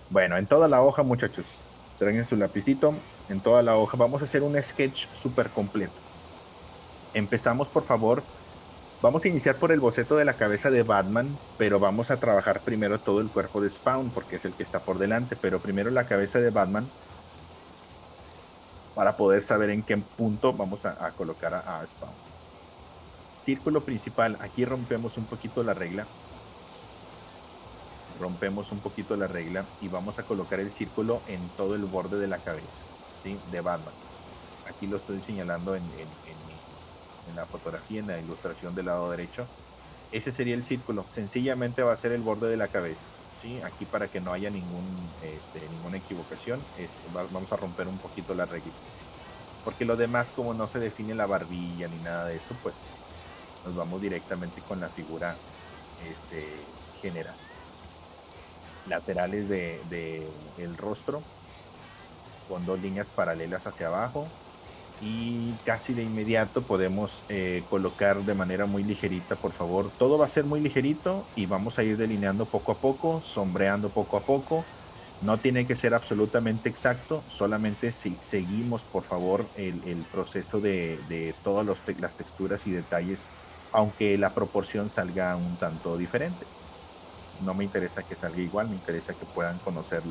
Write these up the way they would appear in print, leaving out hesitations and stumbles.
Bueno, en toda la hoja, muchachos, traigan su lapicito. En toda la hoja vamos a hacer un sketch súper completo. Empezamos, por favor. Vamos a iniciar por el boceto de la cabeza de Batman, pero vamos a trabajar primero todo el cuerpo de Spawn, porque es el que está por delante, pero primero la cabeza de Batman para poder saber en qué punto vamos a colocar a Spawn. Círculo principal, aquí rompemos un poquito la regla, y vamos a colocar el círculo en todo el borde de la cabeza, ¿sí? De Batman. Aquí lo estoy señalando en la fotografía, en la ilustración del lado derecho. Ese sería el círculo. Sencillamente va a ser el borde de la cabeza. ¿Sí? Aquí para que no haya ninguna equivocación, vamos a romper un poquito la regla. Porque lo demás, como no se define la barbilla ni nada de eso, pues nos vamos directamente con la figura general. Laterales de el rostro, con dos líneas paralelas hacia abajo, y casi de inmediato podemos colocar de manera muy ligerita, por favor. Todo va a ser muy ligerito y vamos a ir delineando poco a poco, sombreando poco a poco. No tiene que ser absolutamente exacto, solamente si seguimos, por favor, el proceso de todas las texturas y detalles, aunque la proporción salga un tanto diferente. No me interesa que salga igual, me interesa que puedan conocer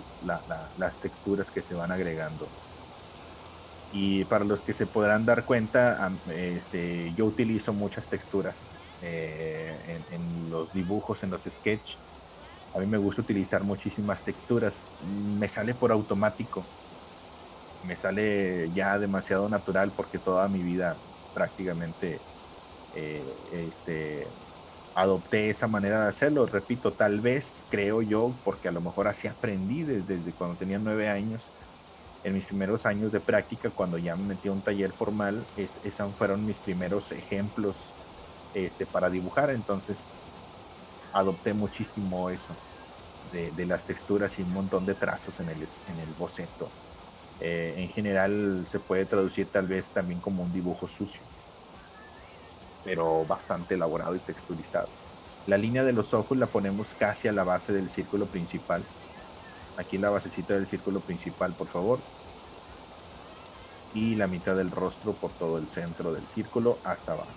las texturas que se van agregando. Y para los que se podrán dar cuenta, yo utilizo muchas texturas en los dibujos, en los sketches. A mí me gusta utilizar muchísimas texturas. Me sale por automático, me sale ya demasiado natural porque toda mi vida prácticamente eh, este, adopté esa manera de hacerlo. Repito, tal vez creo yo, porque a lo mejor así aprendí desde cuando tenía 9 años, en mis primeros años de práctica, cuando ya me metí a un taller formal, esos fueron mis primeros ejemplos para dibujar. Entonces, adopté muchísimo eso de las texturas y un montón de trazos en el boceto. En general, se puede traducir tal vez también como un dibujo sucio, pero bastante elaborado y texturizado. La línea de los ojos la ponemos casi a la base del círculo principal. Aquí la basecita del círculo principal, por favor, y la mitad del rostro por todo el centro del círculo hasta abajo.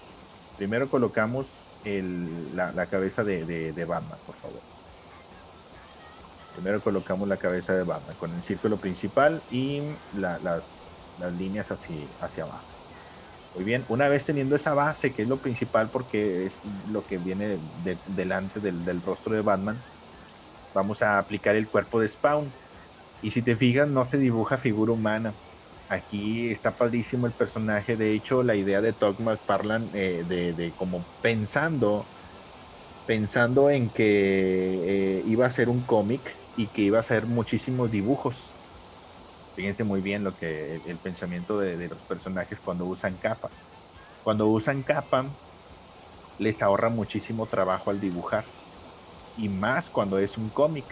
Primero colocamos la cabeza de Batman, por favor. Primero colocamos la cabeza de Batman con el círculo principal y las líneas hacia abajo. Muy bien, una vez teniendo esa base, que es lo principal porque es lo que viene delante del rostro de Batman, vamos a aplicar el cuerpo de Spawn. Y si te fijas, no se dibuja figura humana. Aquí está padrísimo el personaje. De hecho, la idea de Todd McFarlane, de como pensando en que iba a ser un cómic y que iba a ser muchísimos dibujos. Fíjense muy bien el pensamiento de los personajes cuando usan capa. Cuando usan capa, les ahorra muchísimo trabajo al dibujar. Y más cuando es un cómic,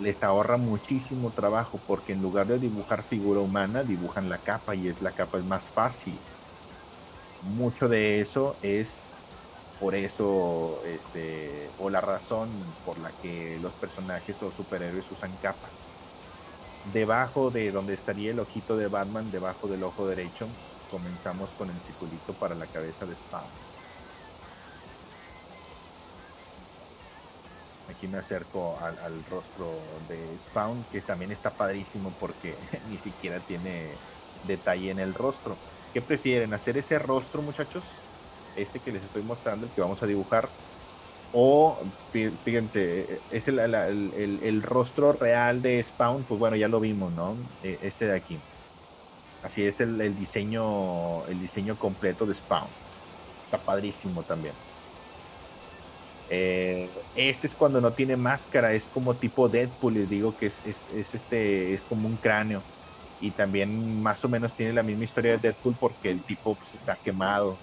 les ahorra muchísimo trabajo porque en lugar de dibujar figura humana, dibujan la capa y la capa es más fácil. Mucho de eso es por eso, o la razón por la que los personajes o superhéroes usan capas. Debajo de donde estaría el ojito de Batman, debajo del ojo derecho, comenzamos con el circulito para la cabeza de Spawn. Aquí me acerco al rostro de Spawn, que también está padrísimo porque ni siquiera tiene detalle en el rostro. ¿Qué prefieren? ¿Hacer ese rostro, muchachos? Este que les estoy mostrando, el que vamos a dibujar. O, fíjense, es el rostro real de Spawn, pues bueno, ya lo vimos, ¿no? Este de aquí. Así es el diseño completo de Spawn. Está padrísimo también. Ese es cuando no tiene máscara, es como tipo Deadpool, les digo que es como un cráneo. Y también más o menos tiene la misma historia de Deadpool porque el tipo pues, está quemado,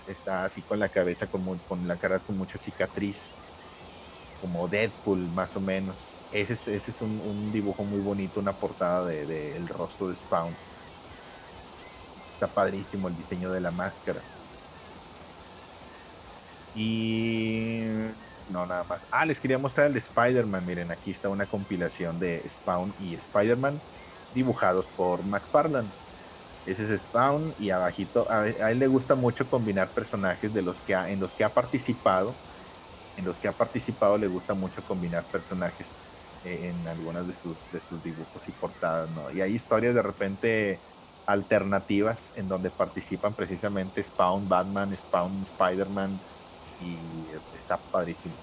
está así con la cabeza, con la cara con mucha cicatriz, como Deadpool más o menos. Ese es un dibujo muy bonito, una portada el rostro de Spawn. Está padrísimo el diseño de la máscara. Y No, nada más. Ah, les quería mostrar el de Spider-Man. Miren, aquí está una compilación de Spawn y Spider-Man dibujados por McFarlane. Ese es Spawn y abajito, a él le gusta mucho combinar personajes en los que ha participado. En los que ha participado le gusta mucho combinar personajes en algunas de sus dibujos y portadas, ¿no? Y hay historias de repente alternativas en donde participan precisamente Spawn, Batman, Spawn, Spider-Man y está padrísimo.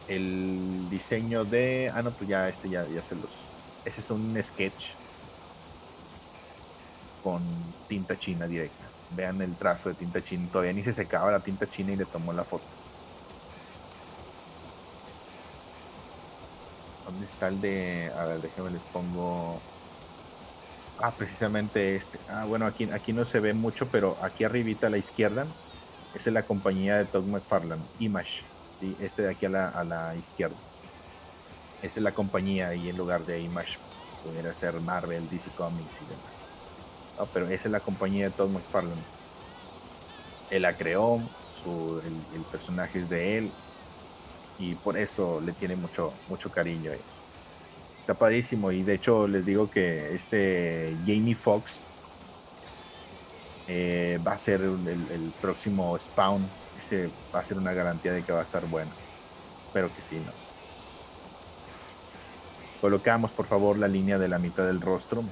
El diseño de, no, pues ya ya se los, ese es un sketch con tinta china directa. Vean el trazo de tinta china, todavía ni se secaba la tinta china y le tomó la foto. ¿Dónde está el de? A ver, déjenme les pongo. Ah, precisamente este. Ah, bueno, aquí no se ve mucho, pero aquí arribita a la izquierda, esa es la compañía de Todd McFarlane, Image. ¿Sí? Este de aquí a la izquierda. Esa es la compañía ahí en lugar de Image. Pudiera ser Marvel, DC Comics y demás. No, pero esa es la compañía de Todd McFarlane. Él la creó, el personaje es de él y por eso le tiene mucho cariño. Está padrísimo y de hecho les digo que este Jamie Foxx va a ser el próximo Spawn. Ese va a ser una garantía de que va a estar bueno. Espero que sí, ¿no? Colocamos por favor la línea de la mitad del rostro.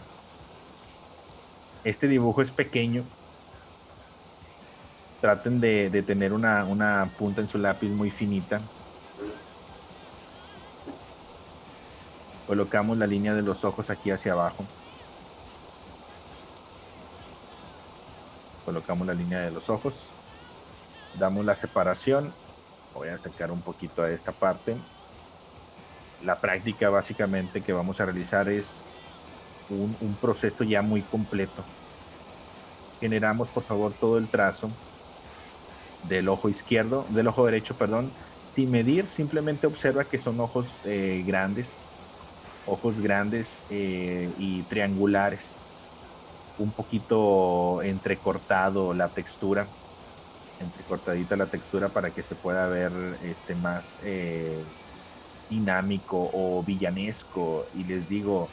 Este dibujo es pequeño. Traten de tener una punta en su lápiz muy finita. Colocamos la línea de los ojos aquí hacia abajo. Colocamos la línea de los ojos. Damos la separación. Voy a sacar un poquito a esta parte. La práctica básicamente que vamos a realizar es un proceso ya muy completo. Generamos, por favor, todo el trazo del ojo izquierdo, del ojo derecho, perdón, sin medir, simplemente observa que son ojos grandes y triangulares, un poquito entrecortadita la textura para que se pueda ver más dinámico o villanesco. Y les digo,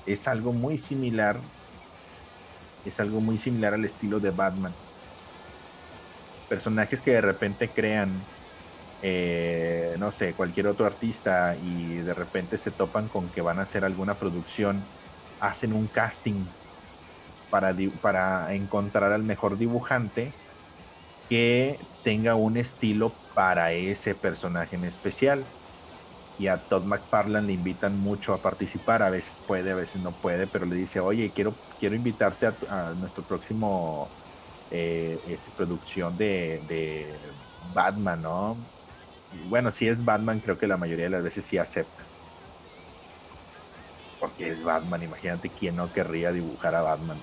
es algo muy similar, es algo muy similar al estilo de Batman. Personajes que de repente crean, no sé, cualquier otro artista y de repente se topan con que van a hacer alguna producción, hacen un casting para encontrar al mejor dibujante que tenga un estilo para ese personaje en especial. Y a Todd McFarlane le invitan mucho a participar, a veces puede, a veces no puede, pero le dice, oye, quiero invitarte a nuestro próximo producción de Batman, ¿no? Y bueno, si es Batman, creo que la mayoría de las veces sí acepta, porque es Batman, imagínate quién no querría dibujar a Batman.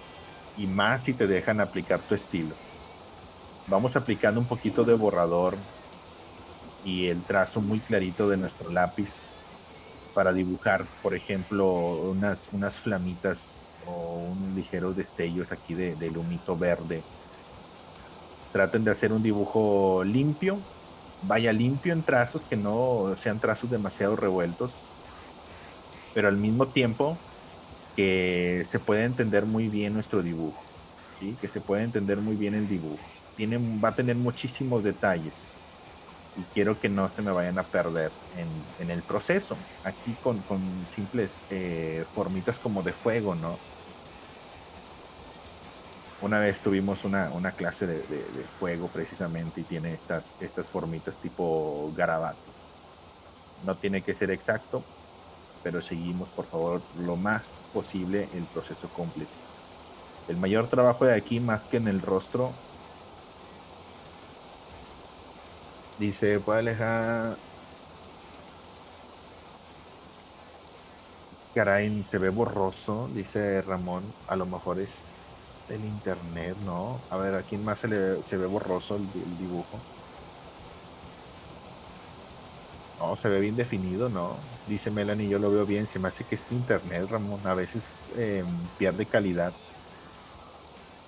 Y más si te dejan aplicar tu estilo. Vamos aplicando un poquito de borrador y el trazo muy clarito de nuestro lápiz para dibujar, por ejemplo, unas flamitas o unos ligeros destellos aquí de lumito verde. Traten de hacer un dibujo limpio, vaya limpio en trazos, que no sean trazos demasiado revueltos, pero al mismo tiempo que se pueda entender muy bien nuestro dibujo, ¿sí? Que se pueda entender muy bien el dibujo. Va a tener muchísimos detalles y quiero que no se me vayan a perder en el proceso. Aquí con simples formitas como de fuego, ¿no? Una vez tuvimos una clase de fuego precisamente y tiene estas formitas tipo garabatos. No tiene que ser exacto, pero seguimos, por favor, lo más posible el proceso completo. El mayor trabajo de aquí, más que en el rostro, dice, puede alejar, caray, se ve borroso, dice Ramón, a lo mejor es del internet, ¿no? A ver, ¿a quién más se ve borroso el dibujo? No, se ve bien definido, ¿no? Dice Melanie, yo lo veo bien, se me hace que este internet, Ramón, a veces pierde calidad,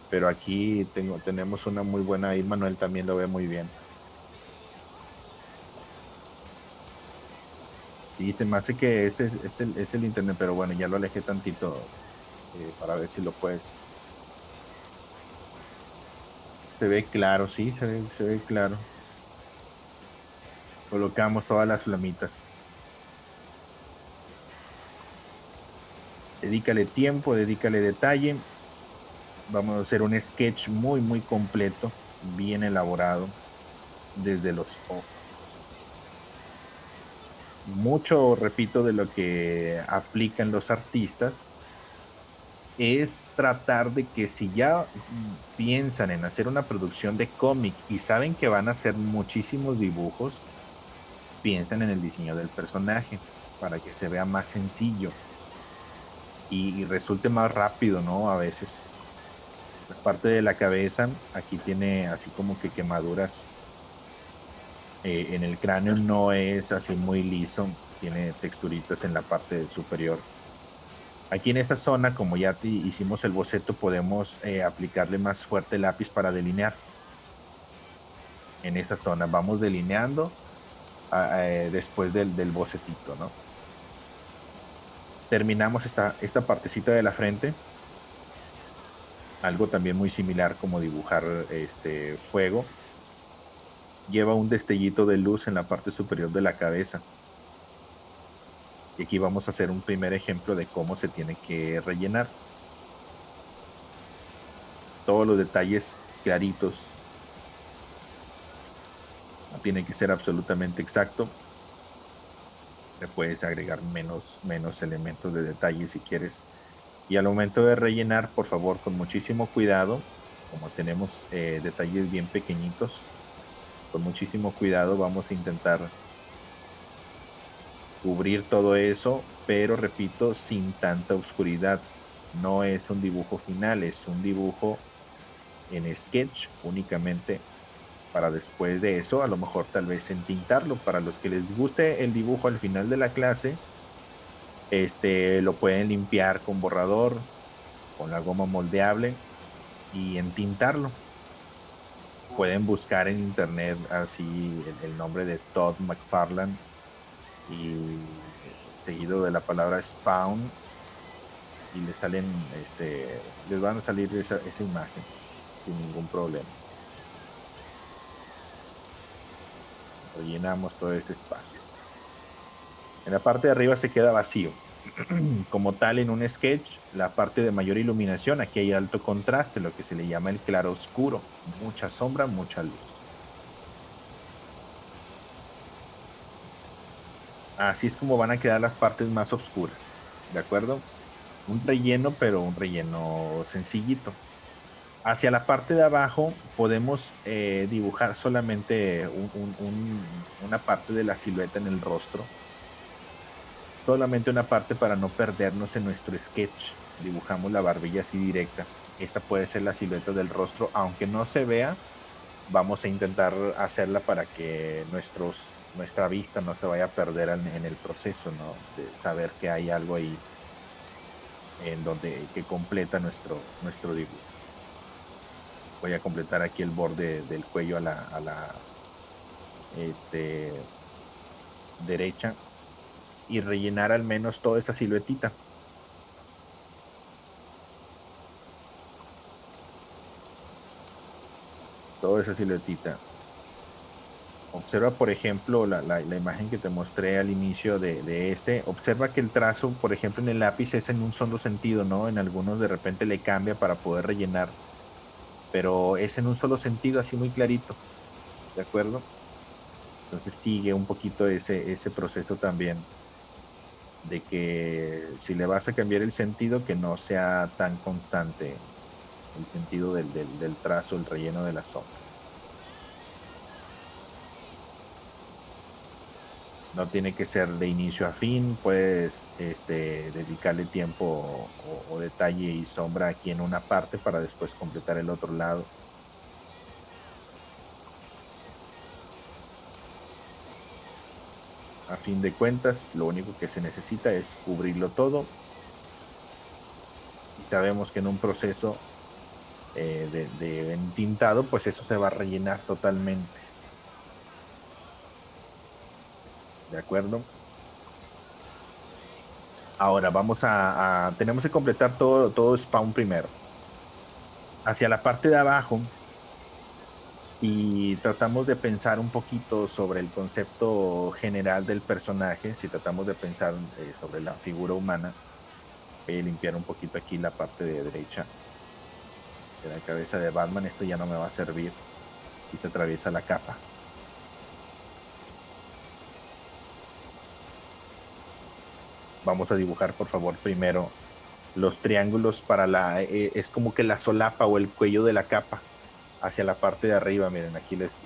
pero aquí tenemos una muy buena, y Manuel también lo ve muy bien. Sí, se me hace que ese es el internet, pero bueno, ya lo alejé tantito para ver si lo puedes. Se ve claro, sí, se ve claro. Colocamos todas las flamitas. Dedícale tiempo, dedícale detalle. Vamos a hacer un sketch muy, muy completo, bien elaborado, desde los ojos. Mucho, repito, de lo que aplican los artistas es tratar de que si ya piensan en hacer una producción de cómic y saben que van a hacer muchísimos dibujos, piensan en el diseño del personaje para que se vea más sencillo y resulte más rápido, ¿no? A veces la parte de la cabeza aquí tiene así como que quemaduras en el cráneo, no es así muy liso, tiene texturitas en la parte superior. Aquí en esta zona, como ya hicimos el boceto, podemos aplicarle más fuerte el lápiz para delinear. En esta zona vamos delineando después del bocetito, ¿no? Terminamos esta partecita de la frente, algo también muy similar como dibujar este fuego. Lleva un destellito de luz en la parte superior de la cabeza. Y aquí vamos a hacer un primer ejemplo de cómo se tiene que rellenar. Todos los detalles claritos, no tiene que ser absolutamente exacto. Le puedes agregar menos elementos de detalle si quieres. Y al momento de rellenar, por favor, con muchísimo cuidado, como tenemos detalles bien pequeñitos, con muchísimo cuidado vamos a intentar cubrir todo eso, pero repito, sin tanta oscuridad. No es un dibujo final, es un dibujo en sketch únicamente para después de eso, a lo mejor tal vez entintarlo. Para los que les guste el dibujo al final de la clase, lo pueden limpiar con borrador, con la goma moldeable y entintarlo. Pueden buscar en internet así el nombre de Todd McFarlane y seguido de la palabra Spawn y les salen, les van a salir esa imagen sin ningún problema. Rellenamos todo ese espacio. En la parte de arriba se queda vacío. Como tal, en un sketch, la parte de mayor iluminación, aquí hay alto contraste, lo que se le llama el claro oscuro, mucha sombra, mucha luz. Así es como van a quedar las partes más oscuras, ¿de acuerdo? Un relleno, pero un relleno sencillito. Hacia la parte de abajo podemos dibujar solamente una parte de la silueta en el rostro, solamente una parte para no perdernos en nuestro sketch. Dibujamos la barbilla así directa. Esta puede ser la silueta del rostro, aunque no se vea, vamos a intentar hacerla para que nuestra vista no se vaya a perder en el proceso, ¿no? De saber que hay algo ahí en donde que completa nuestro dibujo. Voy a completar aquí el borde del cuello a la este, derecha y rellenar al menos toda esa siluetita. Toda esa siluetita. Observa, por ejemplo, la imagen que te mostré al inicio de este. Observa que el trazo, por ejemplo, en el lápiz es en un solo sentido, ¿no? En algunos de repente le cambia para poder rellenar, pero es en un solo sentido, así muy clarito, ¿de acuerdo? Entonces sigue un poquito ese proceso también de que si le vas a cambiar el sentido, que no sea tan constante el sentido del trazo, el relleno de la sombra. No tiene que ser de inicio a fin, puedes dedicarle tiempo o detalle y sombra aquí en una parte para después completar el otro lado. A fin de cuentas, lo único que se necesita es cubrirlo todo y sabemos que en un proceso de entintado, pues eso se va a rellenar totalmente, ¿de acuerdo? Ahora vamos tenemos que completar todo spawn primero. Hacia la parte de abajo y tratamos de pensar un poquito sobre el concepto general del personaje. Si tratamos de pensar sobre la figura humana, voy a limpiar un poquito aquí la parte de derecha de la cabeza de Batman. Esto ya no me va a servir y se atraviesa la capa. Vamos a dibujar, por favor, primero los triángulos para es como que la solapa o el cuello de la capa hacia la parte de arriba. Miren, aquí les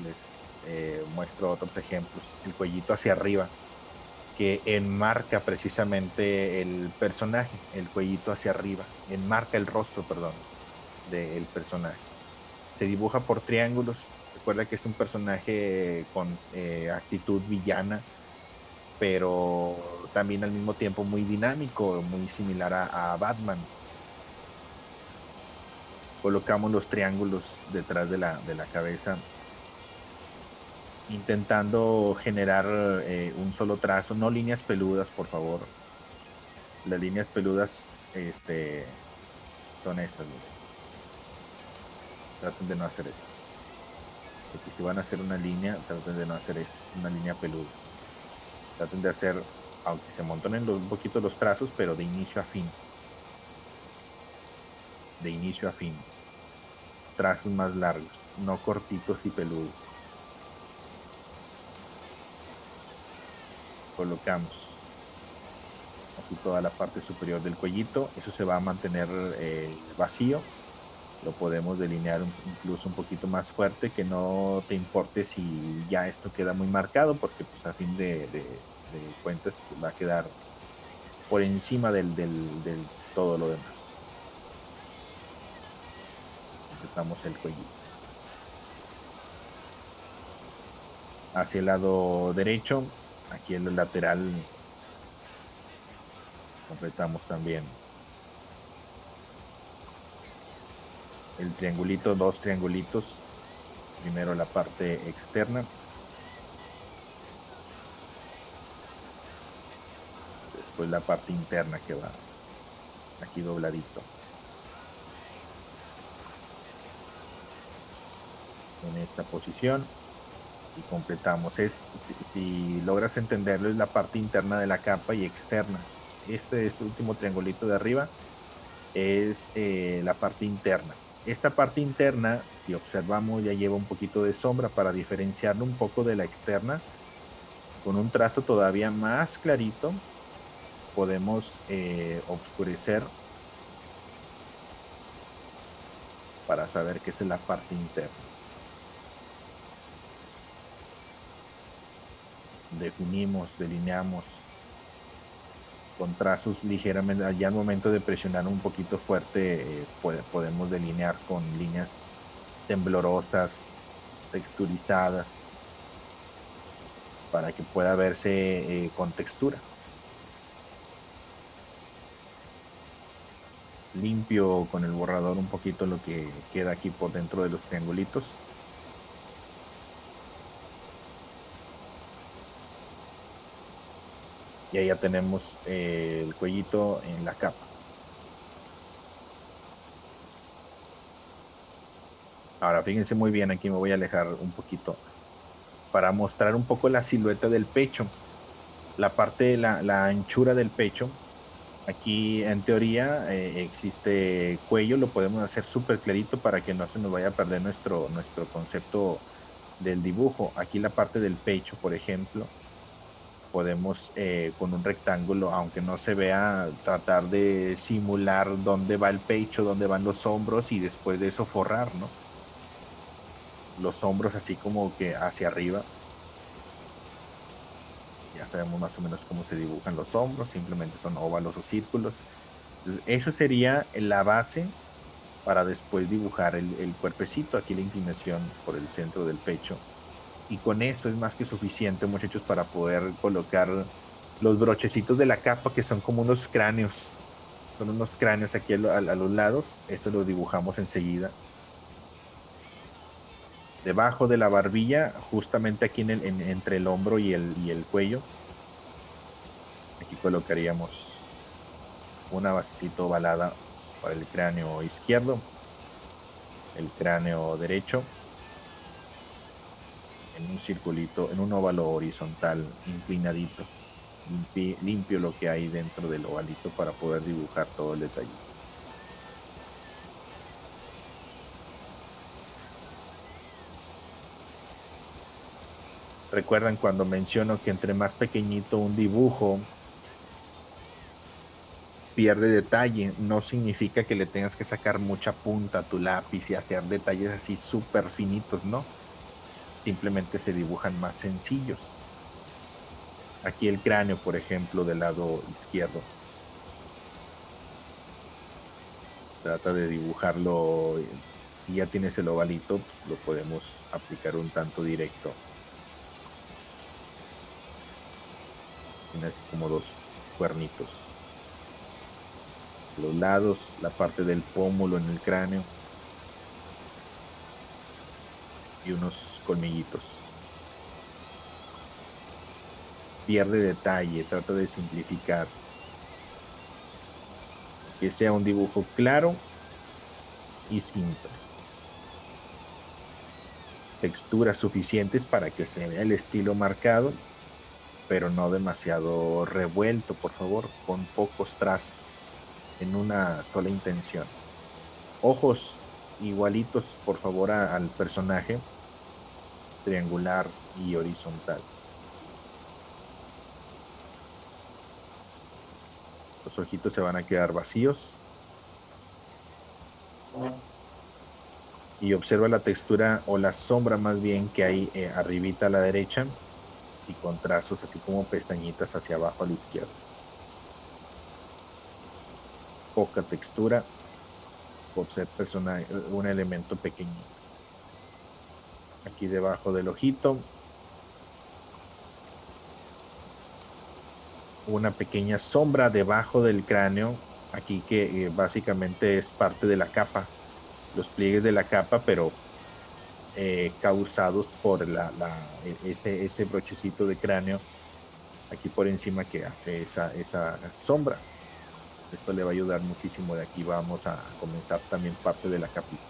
muestro otros ejemplos. El cuellito hacia arriba, que enmarca precisamente el personaje, el cuellito hacia arriba, enmarca el rostro, perdón, del personaje. Se dibuja por triángulos. Recuerda que es un personaje con actitud villana, pero también al mismo tiempo muy dinámico, muy similar a Batman. Colocamos los triángulos detrás de la cabeza, intentando generar un solo trazo, no líneas peludas, por favor. Las líneas peludas son estas, miren. Traten de no hacer esto. Porque si van a hacer una línea, traten de no hacer esto, es una línea peluda. Traten de hacer, aunque se montonen un poquito los trazos, pero de inicio a fin. De inicio a fin. Trazos más largos, no cortitos y peludos. Colocamos aquí toda la parte superior del cuellito. Eso se va a mantener vacío. Lo podemos delinear incluso un poquito más fuerte, que no te importe si ya esto queda muy marcado, porque pues a fin de cuentas va a quedar por encima del todo lo demás. Empezamos el cuellito. Hacia el lado derecho, aquí en el lateral, completamos también el triangulito, dos triangulitos. Primero la parte externa, después la parte interna que va aquí dobladito. En esta posición y completamos. Si logras entenderlo, es la parte interna de la capa y externa. Este último triangulito de arriba es la parte interna. Esta parte interna, si observamos, ya lleva un poquito de sombra para diferenciarlo un poco de la externa. Con un trazo todavía más clarito podemos oscurecer para saber que es la parte interna. Definimos, delineamos con trazos ligeramente. Ya al momento de presionar un poquito fuerte, podemos delinear con líneas temblorosas, texturizadas, para que pueda verse con textura. Limpio con el borrador un poquito lo que queda aquí por dentro de los triangulitos. Y ahí ya tenemos el cuellito en la capa. Ahora fíjense muy bien, aquí me voy a alejar un poquito para mostrar un poco la silueta del pecho, la parte, la anchura del pecho. Aquí en teoría existe cuello, lo podemos hacer súper clarito para que no se nos vaya a perder nuestro concepto del dibujo. Aquí la parte del pecho, por ejemplo, podemos con un rectángulo, aunque no se vea, tratar de simular dónde va el pecho, dónde van los hombros y después de eso forrar, ¿no? Los hombros así como que hacia arriba. Ya sabemos más o menos cómo se dibujan los hombros, simplemente son óvalos o círculos. Eso sería la base para después dibujar el cuerpecito, aquí la inclinación por el centro del pecho. Y con eso es más que suficiente, muchachos, para poder colocar los brochecitos de la capa, que son como unos cráneos. Son unos cráneos aquí a los lados. Esto lo dibujamos enseguida. Debajo de la barbilla, justamente aquí entre el hombro y el cuello. Aquí colocaríamos una basecita ovalada para el cráneo izquierdo, el cráneo derecho, en un circulito, en un óvalo horizontal inclinadito. Limpio lo que hay dentro del ovalito para poder dibujar todo el detalle. Recuerdan cuando menciono que entre más pequeñito un dibujo pierde detalle, no significa que le tengas que sacar mucha punta a tu lápiz y hacer detalles así súper finitos, ¿no? Simplemente se dibujan más sencillos. Aquí el cráneo, por ejemplo, del lado izquierdo. Trata de dibujarlo. Si ya tienes el ovalito, lo podemos aplicar un tanto directo. Tiene así como dos cuernitos. Los lados, la parte del pómulo en el cráneo. Y unos colmillitos. Pierde detalle, trata de simplificar. Que sea un dibujo claro y simple. Texturas suficientes para que se vea el estilo marcado, pero no demasiado revuelto, por favor, con pocos trazos, en una sola intención. Ojos igualitos, por favor, al personaje, triangular y horizontal. Los ojitos se van a quedar vacíos. Y observa la textura o la sombra más bien que hay arribita a la derecha y con trazos así como pestañitas hacia abajo a la izquierda. Poca textura por ser un elemento pequeñito. Aquí debajo del ojito, una pequeña sombra debajo del cráneo, aquí que básicamente es parte de la capa, los pliegues de la capa, pero causados por ese brochecito de cráneo aquí por encima que hace esa sombra. Esto le va a ayudar muchísimo. De aquí vamos a comenzar también parte de la capita.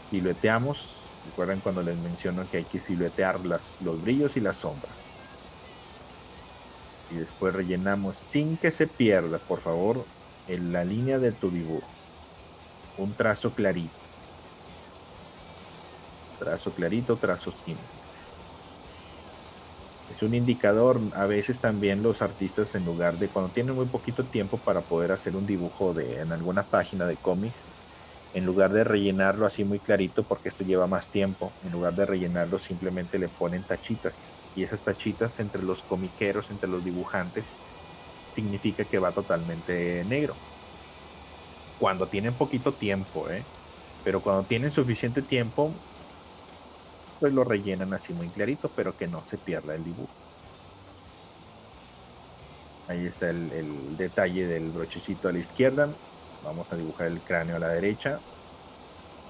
Silueteamos. Recuerden cuando les menciono que hay que siluetear los brillos y las sombras. Y después rellenamos sin que se pierda, por favor, en la línea de tu dibujo. Un trazo clarito. Trazo clarito, trazo simple. Es un indicador. A veces también los artistas, en lugar de cuando tienen muy poquito tiempo para poder hacer un dibujo en alguna página de cómic, en lugar de rellenarlo así muy clarito, porque esto lleva más tiempo, en lugar de rellenarlo simplemente le ponen tachitas. Y esas tachitas entre los comiqueros, entre los dibujantes, significa que va totalmente negro. Cuando tienen poquito tiempo, ¿eh? Pero cuando tienen suficiente tiempo, pues lo rellenan así muy clarito, pero que no se pierda el dibujo. Ahí está el detalle del brochecito a la izquierda. Vamos a dibujar el cráneo a la derecha.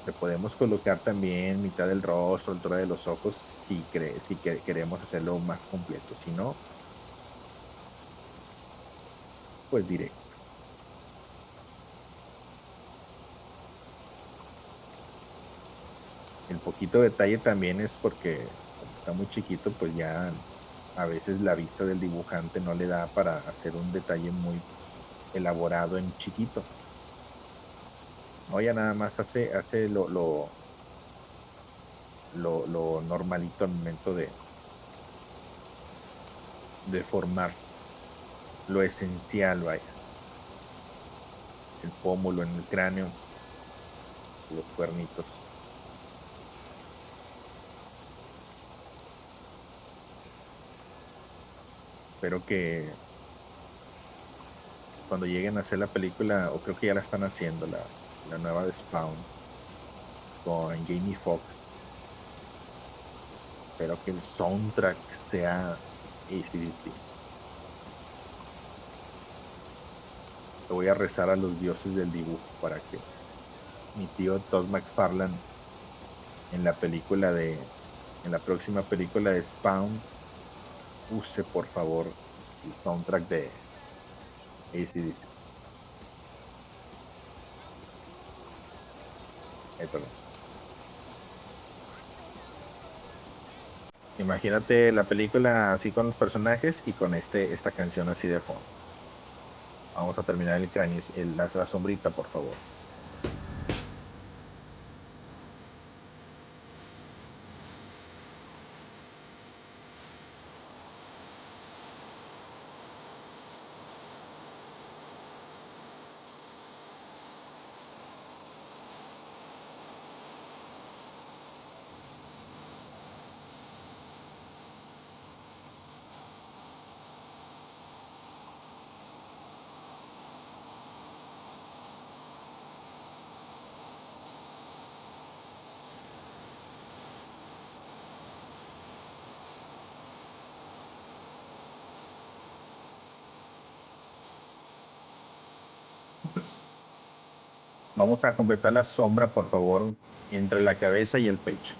Le podemos colocar también mitad del rostro, altura de los ojos, si queremos hacerlo más completo. Si no, pues directo. El poquito detalle también es porque como está muy chiquito, pues ya a veces la vista del dibujante no le da para hacer un detalle muy elaborado en chiquito. No, ya nada más hace lo normalito al momento de formar lo esencial, vaya. El pómulo en el cráneo, los cuernitos. Espero que cuando lleguen a hacer la película, o creo que ya la están haciendo, la nueva de Spawn, con Jamie Foxx. Espero que el soundtrack sea AC/DC. Le voy a rezar a los dioses del dibujo para que mi tío Todd McFarlane en en la próxima película de Spawn use por favor el soundtrack AC/DC. Perdón. Imagínate la película así con los personajes y con esta canción así de fondo. Vamos a terminar el cráneo, la sombrita, por favor. Vamos a completar la sombra, por favor, entre la cabeza y el pecho.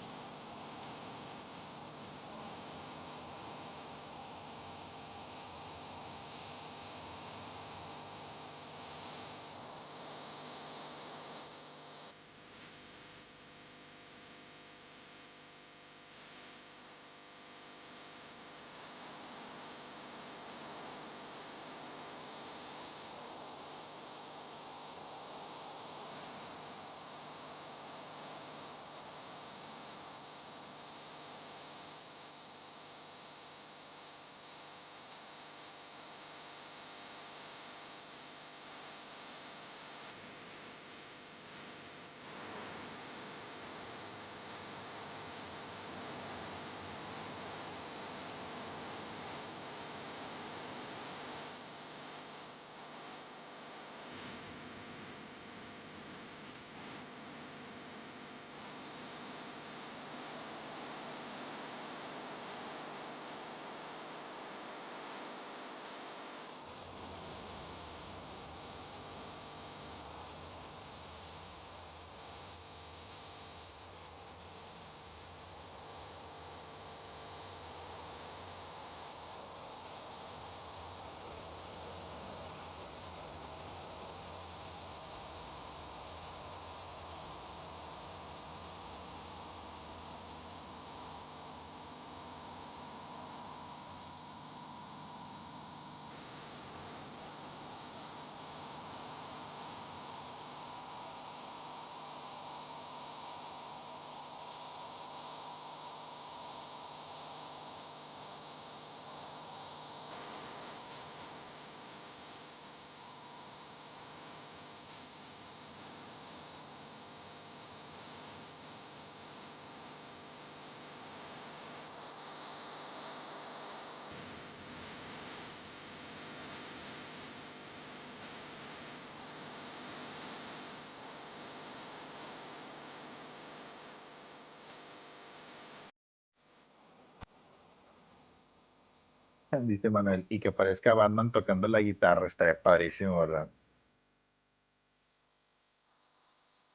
Dice Manuel, y que parezca Batman tocando la guitarra, estaría padrísimo, ¿verdad?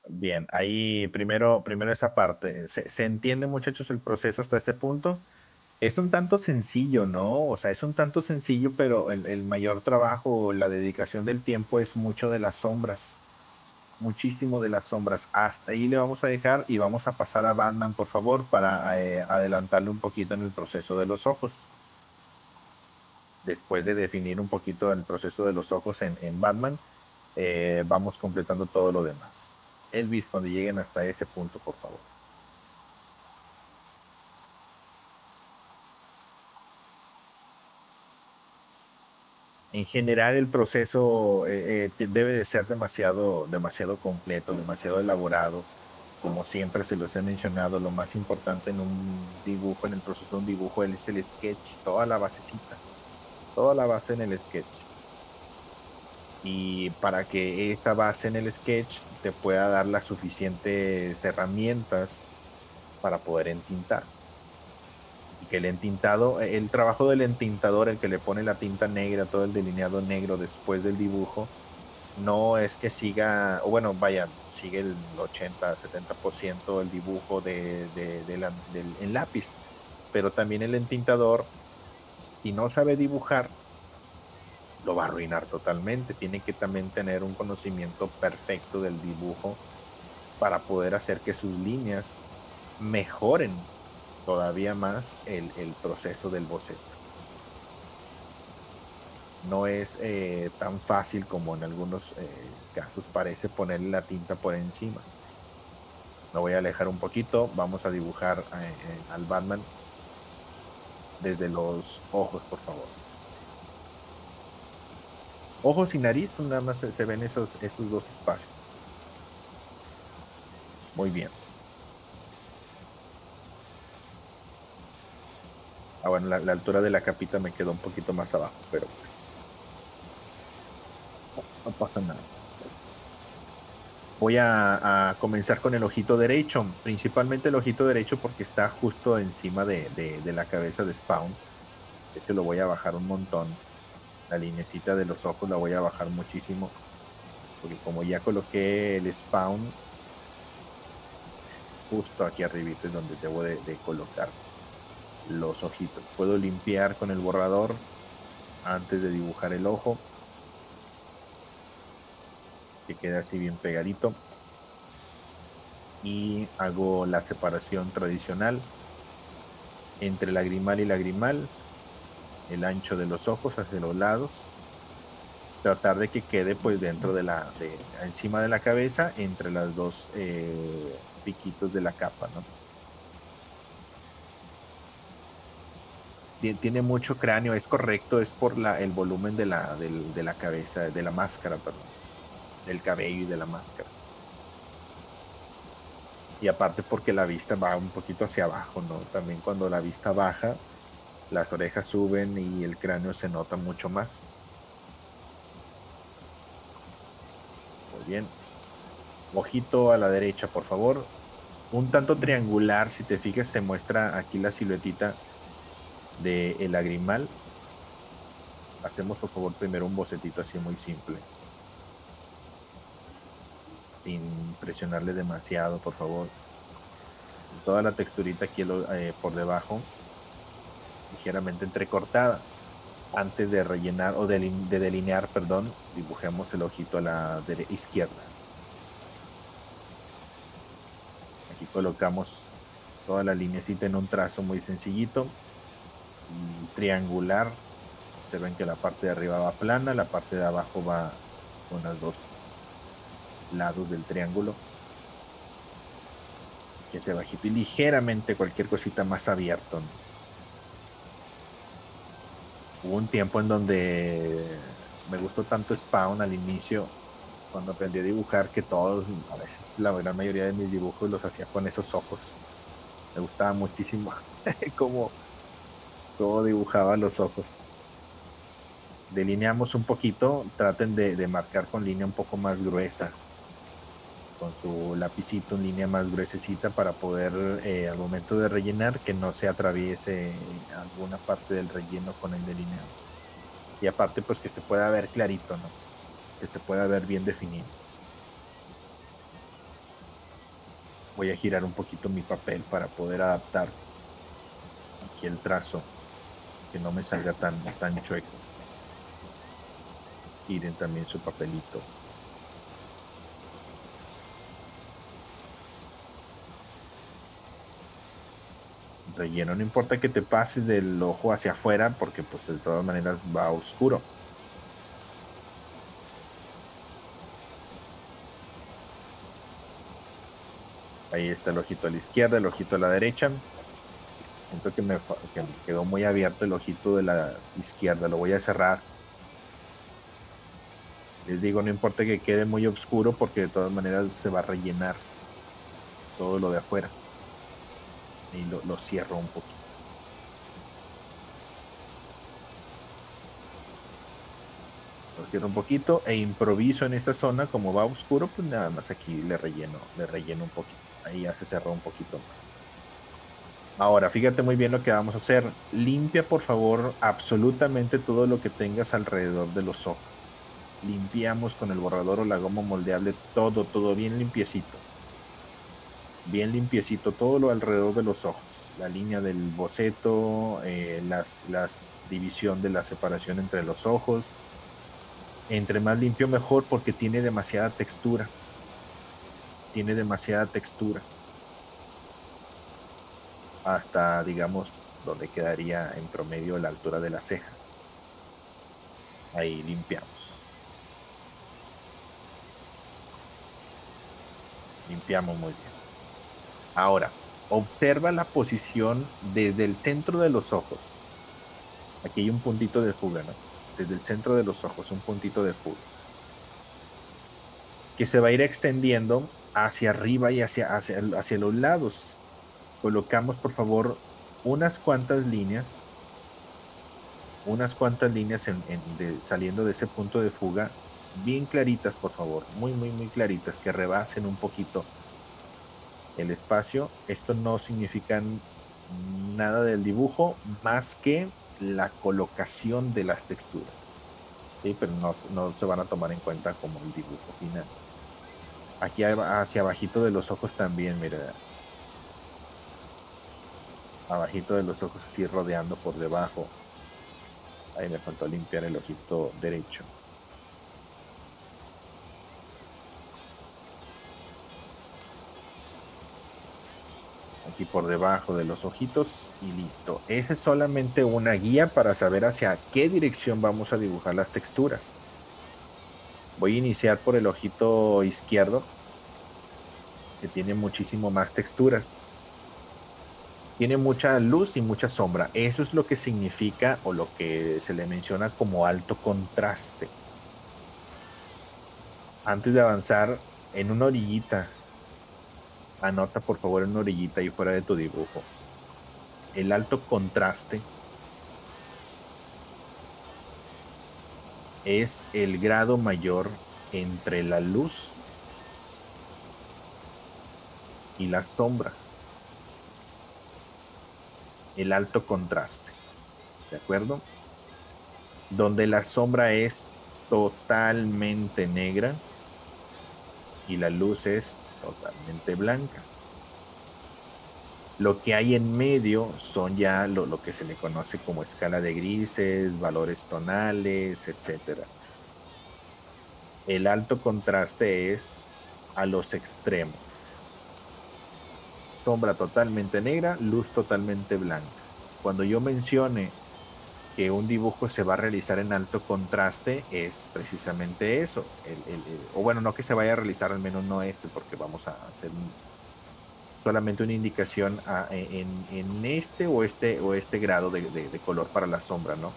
Bien, ahí primero esa parte. Se entiende, muchachos, el proceso hasta este punto. Es un tanto sencillo, ¿no? O sea, es un tanto sencillo, pero el mayor trabajo, la dedicación del tiempo es mucho de las sombras, muchísimo de las sombras. Hasta ahí le vamos a dejar y vamos a pasar a Batman, por favor, para adelantarle un poquito en el proceso de los ojos. Después de definir un poquito el proceso de los ojos en Batman, vamos completando todo lo demás. Elvis, cuando lleguen hasta ese punto, por favor. En general, el proceso debe de ser demasiado completo, demasiado elaborado. Como siempre se los he mencionado, lo más importante en un dibujo, en el proceso de un dibujo, es el sketch, toda la basecita, toda la base en el sketch. Y para que esa base en el sketch te pueda dar las suficientes herramientas para poder entintar. Y que el entintado, el trabajo del entintador, el que le pone la tinta negra, todo el delineado negro después del dibujo, no es que siga, o bueno, vaya, sigue el 80-70% el dibujo en lápiz, pero también el entintador, si no sabe dibujar, lo va a arruinar totalmente. Tiene que también tener un conocimiento perfecto del dibujo para poder hacer que sus líneas mejoren todavía más el proceso del boceto. No es tan fácil como en algunos casos parece ponerle la tinta por encima. Me voy a alejar un poquito, vamos a dibujar al Batman desde los ojos, por favor. Ojos y nariz, pues nada más se ven esos dos espacios. Muy bien. Ah, bueno, la altura de la capita me quedó un poquito más abajo, pero pues no pasa nada. Voy a comenzar con el ojito derecho, principalmente el ojito derecho porque está justo encima de la cabeza de Spawn. De hecho, lo voy a bajar un montón. La linecita de los ojos la voy a bajar muchísimo, porque como ya coloqué el Spawn, justo aquí arribita es donde debo de colocar los ojitos. Puedo limpiar con el borrador antes de dibujar el ojo, que quede así bien pegadito. Y hago la separación tradicional entre lagrimal y lagrimal, el ancho de los ojos hacia los lados, tratar de que quede pues dentro encima de la cabeza, entre las dos piquitos de la capa, ¿no? Tiene mucho cráneo, es correcto, es por el volumen de la cabeza, de la máscara, perdón, del cabello y de la máscara. Y aparte porque la vista va un poquito hacia abajo, ¿no? También cuando la vista baja, las orejas suben y el cráneo se nota mucho más. Muy bien. Ojito a la derecha, por favor. Un tanto triangular, si te fijas, se muestra aquí la siluetita del lagrimal. Hacemos, por favor, primero un bocetito así muy simple. Sin presionarle demasiado, por favor. Toda la texturita aquí por debajo, ligeramente entrecortada. Antes de rellenar o de delinear, perdón, dibujemos el ojito a la izquierda. Aquí colocamos toda la linecita en un trazo muy sencillito, triangular. Observen que la parte de arriba va plana, la parte de abajo va con los dos lados del triángulo. Aquí hacia bajito y ligeramente cualquier cosita más abierto, ¿no? Hubo un tiempo en donde me gustó tanto Spawn al inicio, cuando aprendí a dibujar, que todos, a veces la gran mayoría de mis dibujos los hacía con esos ojos. Me gustaba muchísimo cómo, cómo dibujaba los ojos. Delineamos un poquito, traten de marcar con línea un poco más gruesa, con su lapicito en línea más gruesecita para poder al momento de rellenar que no se atraviese alguna parte del relleno con el delineado. Y aparte pues que se pueda ver clarito, ¿no? Que se pueda ver bien definido. Voy a girar un poquito mi papel para poder adaptar aquí el trazo, que no me salga tan chueco. Giren también su papelito. Relleno, no importa que te pases del ojo hacia afuera, porque pues de todas maneras va oscuro. Ahí está el ojito a la izquierda, el ojito a la derecha. Siento que me quedó muy abierto el ojito de la izquierda, lo voy a cerrar. Les digo, no importa que quede muy oscuro porque de todas maneras se va a rellenar todo lo de afuera. Y lo cierro un poquito. Lo cierro un poquito e improviso en esta zona, como va oscuro, pues nada más aquí le relleno un poquito. Ahí ya se cerró un poquito más. Ahora, fíjate muy bien lo que vamos a hacer. Limpia, por favor, absolutamente todo lo que tengas alrededor de los ojos. Limpiamos con el borrador o la goma moldeable todo bien limpiecito. Bien limpiecito, todo lo alrededor de los ojos. La línea del boceto, las división de la separación entre los ojos. Entre más limpio mejor porque tiene demasiada textura. Tiene demasiada textura. Hasta, digamos, donde quedaría en promedio la altura de la ceja. Ahí limpiamos. Limpiamos muy bien. Ahora, observa la posición desde el centro de los ojos. Aquí hay un puntito de fuga, ¿no? Desde el centro de los ojos, un puntito de fuga. Que se va a ir extendiendo hacia arriba y hacia los lados. Colocamos, por favor, unas cuantas líneas, saliendo de ese punto de fuga, bien claritas, por favor, muy, muy, muy claritas, que rebasen un poquito el espacio. Esto no significa nada del dibujo más que la colocación de las texturas, ¿sí? Pero no se van a tomar en cuenta como el dibujo final. Aquí hacia abajito de los ojos también, mira, abajito de los ojos así rodeando por debajo. Ahí me faltó limpiar el ojito derecho. Aquí por debajo de los ojitos y listo. Esa es solamente una guía para saber hacia qué dirección vamos a dibujar las texturas. Voy a iniciar por el ojito izquierdo, que tiene muchísimo más texturas. Tiene mucha luz y mucha sombra. Eso es lo que significa o lo que se le menciona como alto contraste. Antes de avanzar, en una orillita, anota por favor en una orillita y fuera de tu dibujo. El alto contraste es el grado mayor entre la luz y la sombra. El alto contraste, ¿de acuerdo? Donde la sombra es totalmente negra y la luz es totalmente blanca. Lo que hay en medio son ya lo que se le conoce como escala de grises, valores tonales, etcétera. El alto contraste es a los extremos. Sombra totalmente negra, luz totalmente blanca. Cuando yo mencione que un dibujo se va a realizar en alto contraste, es precisamente eso. O bueno, no que se vaya a realizar, al menos no este, porque vamos a hacer solamente una indicación en este grado de color para la sombra, ¿no?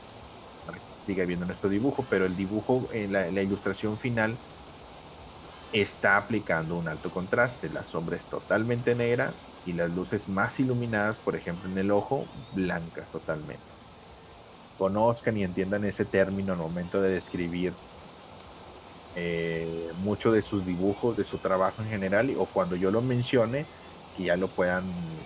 Para que siga viendo nuestro dibujo, pero el dibujo, la ilustración final está aplicando un alto contraste. La sombra es totalmente negra y las luces más iluminadas, por ejemplo, en el ojo, blancas totalmente. Conozcan y entiendan ese término al momento de describir mucho de sus dibujos, de su trabajo en general, o cuando yo lo mencione, que ya lo puedan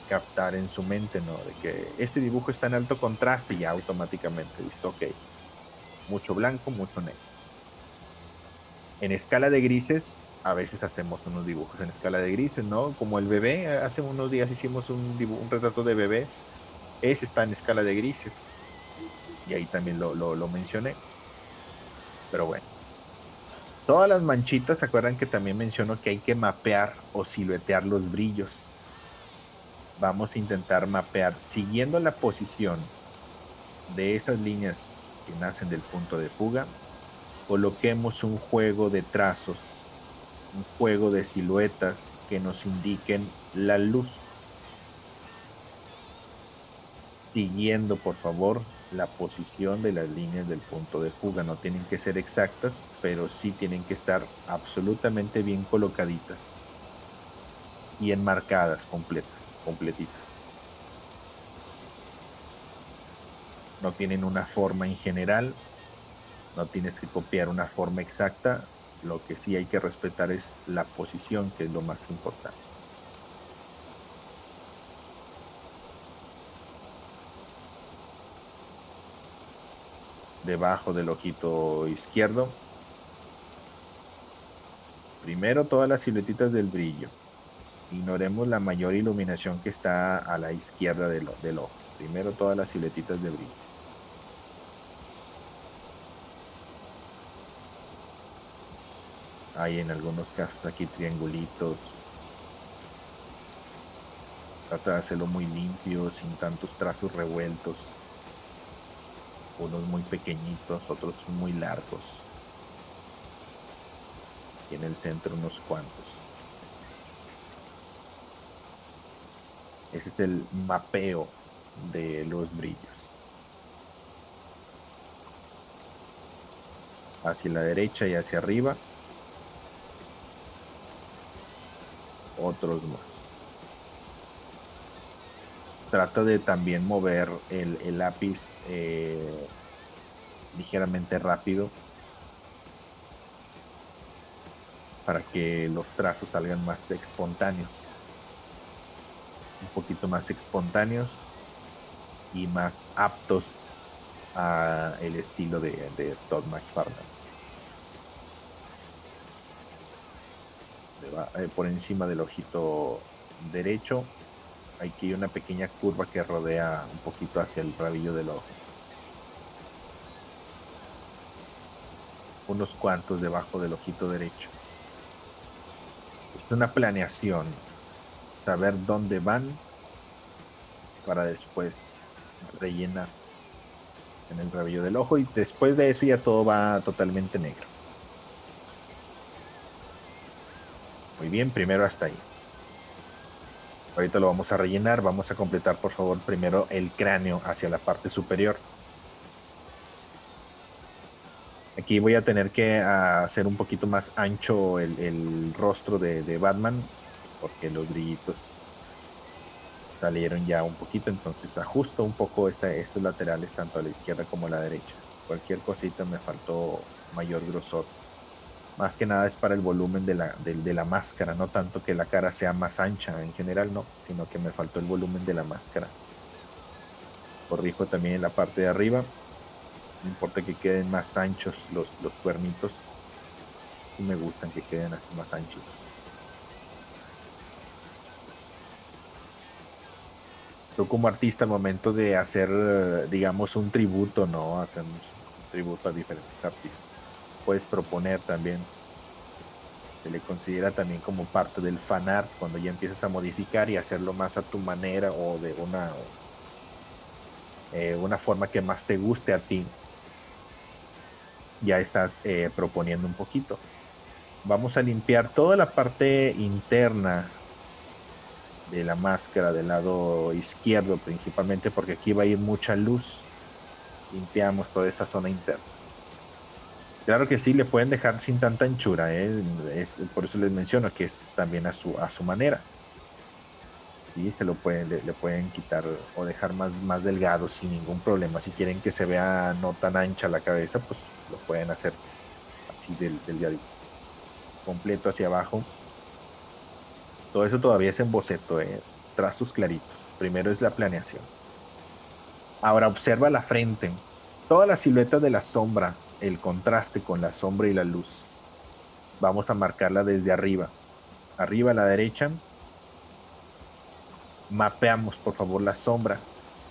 captar en su mente, ¿no? De que este dibujo está en alto contraste y ya automáticamente dices, ok, mucho blanco, mucho negro. En escala de grises, a veces hacemos unos dibujos en escala de grises, ¿no? Como el bebé, hace unos días hicimos un retrato de bebés, ese está en escala de grises, y ahí también lo mencioné, pero bueno. Todas las manchitas, ¿se acuerdan que también menciono que hay que mapear o siluetear los brillos? Vamos a intentar mapear siguiendo la posición de esas líneas que nacen del punto de fuga. Coloquemos un juego de trazos, un juego de siluetas que nos indiquen la luz. Siguiendo, por favor, la posición de las líneas del punto de fuga. No tienen que ser exactas, pero sí tienen que estar absolutamente bien colocaditas y enmarcadas, completas, completitas. No tienen una forma en general, no tienes que copiar una forma exacta, lo que sí hay que respetar es la posición, que es lo más importante. Debajo del ojito izquierdo, primero todas las siluetitas del brillo. Ignoremos la mayor iluminación que está a la izquierda del ojo. Primero todas las siluetitas de brillo. Hay en algunos casos aquí triangulitos. Trata de hacerlo muy limpio, sin tantos trazos revueltos. Unos muy pequeñitos, otros muy largos. Y en el centro unos cuantos. Ese es el mapeo de los brillos. Hacia la derecha y hacia arriba, otros más. Trata de también mover el lápiz ligeramente rápido para que los trazos salgan más espontáneos, un poquito más espontáneos y más aptos a el estilo de Todd McFarlane. Por encima del ojito derecho, aquí hay una pequeña curva que rodea un poquito hacia el rabillo del ojo. Unos cuantos debajo del ojito derecho. Es una planeación, saber dónde van para después rellenar en el rabillo del ojo y después de eso ya todo va totalmente negro. Muy bien, primero hasta ahí. Ahorita lo vamos a rellenar, vamos a completar por favor primero el cráneo hacia la parte superior. Aquí voy a tener que hacer un poquito más ancho el rostro de Batman porque los brillitos salieron ya un poquito, entonces ajusto un poco estos laterales tanto a la izquierda como a la derecha. Cualquier cosita me faltó mayor grosor. Más que nada es para el volumen de la máscara, no tanto que la cara sea más ancha en general, no, sino que me faltó el volumen de la máscara. Corrijo también en la parte de arriba, no importa que queden más anchos los cuernitos, y me gustan que queden así más anchos. Tú como artista al momento de hacer, digamos, un tributo, ¿no? Hacemos un tributo a diferentes artistas. Puedes proponer también, se le considera también como parte del fan art cuando ya empiezas a modificar y hacerlo más a tu manera o de una forma que más te guste a ti. Ya estás proponiendo un poquito. Vamos a limpiar toda la parte interna de la máscara del lado izquierdo principalmente porque aquí va a ir mucha luz. Limpiamos toda esa zona interna. Claro que sí, le pueden dejar sin tanta anchura, ¿eh? Por eso les menciono que es también a su manera. Sí, le pueden quitar o dejar más delgado sin ningún problema. Si quieren que se vea no tan ancha la cabeza, pues lo pueden hacer así delgadito, completo hacia abajo. Todo eso todavía es en boceto, trazos claritos. Primero es la planeación. Ahora observa la frente, toda la silueta de la sombra, el contraste con la sombra y la luz. Vamos a marcarla desde arriba. Arriba a la derecha, mapeamos por favor la sombra.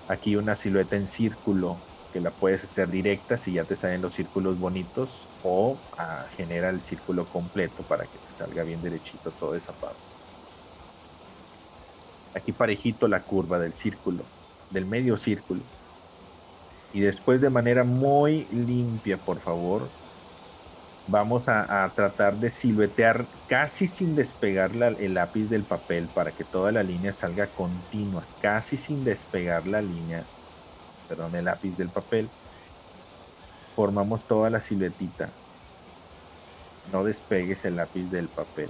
Aquí una silueta en círculo que la puedes hacer directa si ya te salen los círculos bonitos o genera el círculo completo para que te salga bien derechito toda esa parte. Aquí parejito la curva del círculo, del medio círculo. Y después de manera muy limpia, por favor, vamos a tratar de siluetear casi sin despegar el lápiz del papel para que toda la línea salga continua, casi sin despegar la línea, perdón, el lápiz del papel. Formamos toda la siluetita. No despegues el lápiz del papel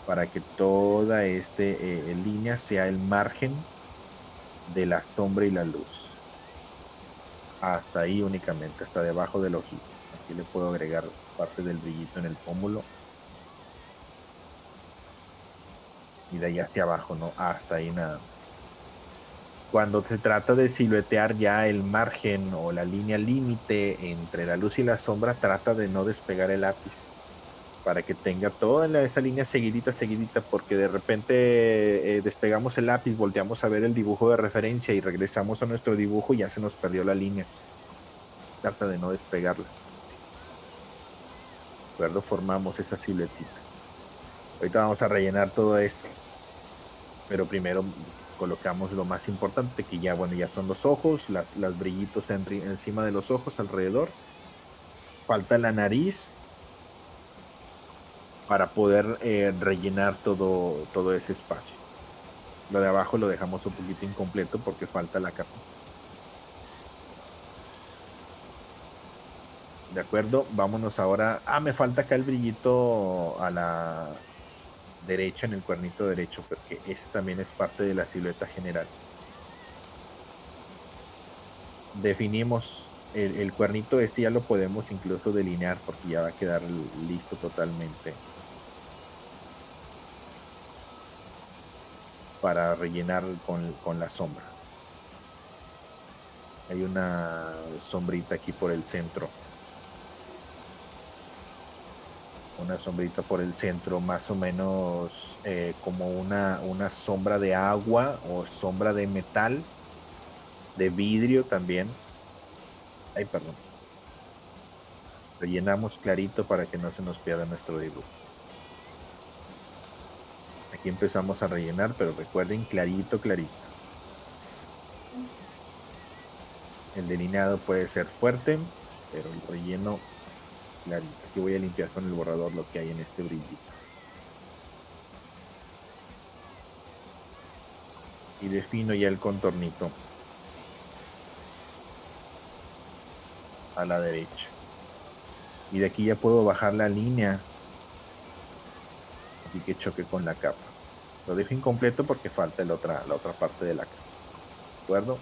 para que toda esta línea sea el margen de la sombra y la luz. Hasta ahí únicamente, hasta debajo del ojito. Aquí le puedo agregar parte del brillito en el pómulo. Y de ahí hacia abajo, ¿no? Hasta ahí nada más. Cuando se trata de siluetear ya el margen o la línea límite entre la luz y la sombra, trata de no despegar el lápiz para que tenga toda esa línea seguidita, seguidita, porque de repente despegamos el lápiz, volteamos a ver el dibujo de referencia y regresamos a nuestro dibujo y ya se nos perdió la línea. Trata de no despegarla. acuerdo? Formamos esa siluetita. Ahorita vamos a rellenar todo eso, pero primero colocamos lo más importante, que ya, bueno, ya son los ojos, las brillitos encima de los ojos alrededor. Falta la nariz para poder rellenar todo ese espacio. Lo de abajo lo dejamos un poquito incompleto porque falta la capa. De acuerdo, vámonos ahora. Ah, me falta acá el brillito a la derecha, en el cuernito derecho, porque ese también es parte de la silueta general. Definimos el cuernito este, ya lo podemos incluso delinear porque ya va a quedar listo totalmente para rellenar con la sombra. Hay una sombrita aquí por el centro. Una sombrita por el centro, más o menos como una sombra de agua o sombra de metal, de vidrio también. Ay, perdón. Rellenamos clarito para que no se nos pierda nuestro dibujo. Aquí empezamos a rellenar, pero recuerden clarito, clarito. El delineado puede ser fuerte, pero el relleno clarito. Aquí voy a limpiar con el borrador lo que hay en este brillito. Y defino ya el contornito a la derecha. Y de aquí ya puedo bajar la línea, así que choque con la capa. Lo dejo incompleto porque falta la otra parte de la capa. ¿De acuerdo?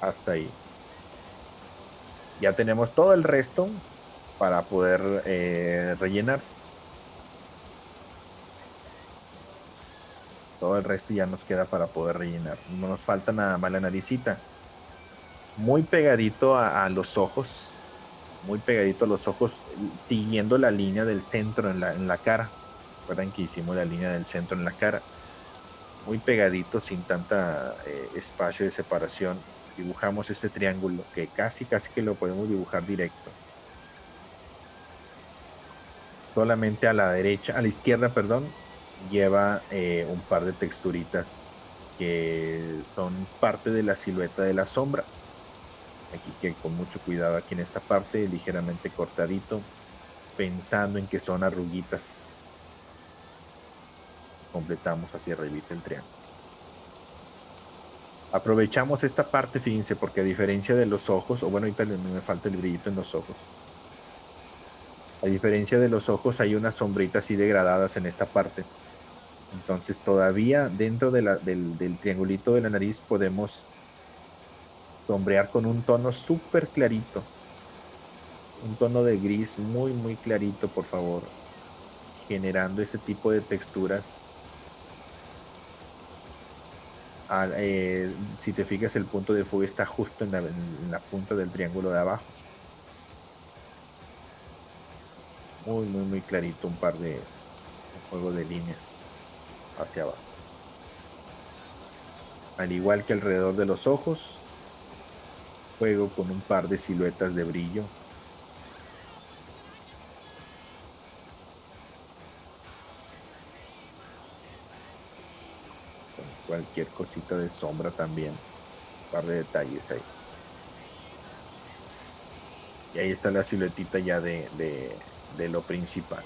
Hasta ahí. Ya tenemos todo el resto para poder rellenar. Todo el resto ya nos queda para poder rellenar. No nos falta nada más la naricita. Muy pegadito a los ojos. Muy pegadito a los ojos, siguiendo la línea del centro en la cara. Recuerden que hicimos la línea del centro en la cara. Muy pegadito, sin tanta espacio de separación. Dibujamos este triángulo que casi que lo podemos dibujar directo. Solamente a la derecha, a la izquierda, perdón, lleva un par de texturitas que son parte de la silueta de la sombra. Aquí que con mucho cuidado aquí en esta parte, ligeramente cortadito, pensando en que son arruguitas. Completamos hacia arriba el triángulo. Aprovechamos esta parte, fíjense, porque a diferencia de los ojos, o bueno, ahorita me falta el brillito en los ojos. A diferencia de los ojos, hay unas sombritas así degradadas en esta parte. Entonces, todavía dentro del triangulito de la nariz podemos sombrear con un tono súper clarito. Un tono de gris muy clarito, por favor. Generando ese tipo de texturas. Si te fijas, el punto de fuego está justo en la punta del triángulo de abajo. Muy clarito, un juego de líneas hacia abajo. Al igual que alrededor de los ojos, juego con un par de siluetas de brillo. Con cualquier cosita de sombra también. Un par de detalles ahí. Y ahí está la siluetita ya de lo principal.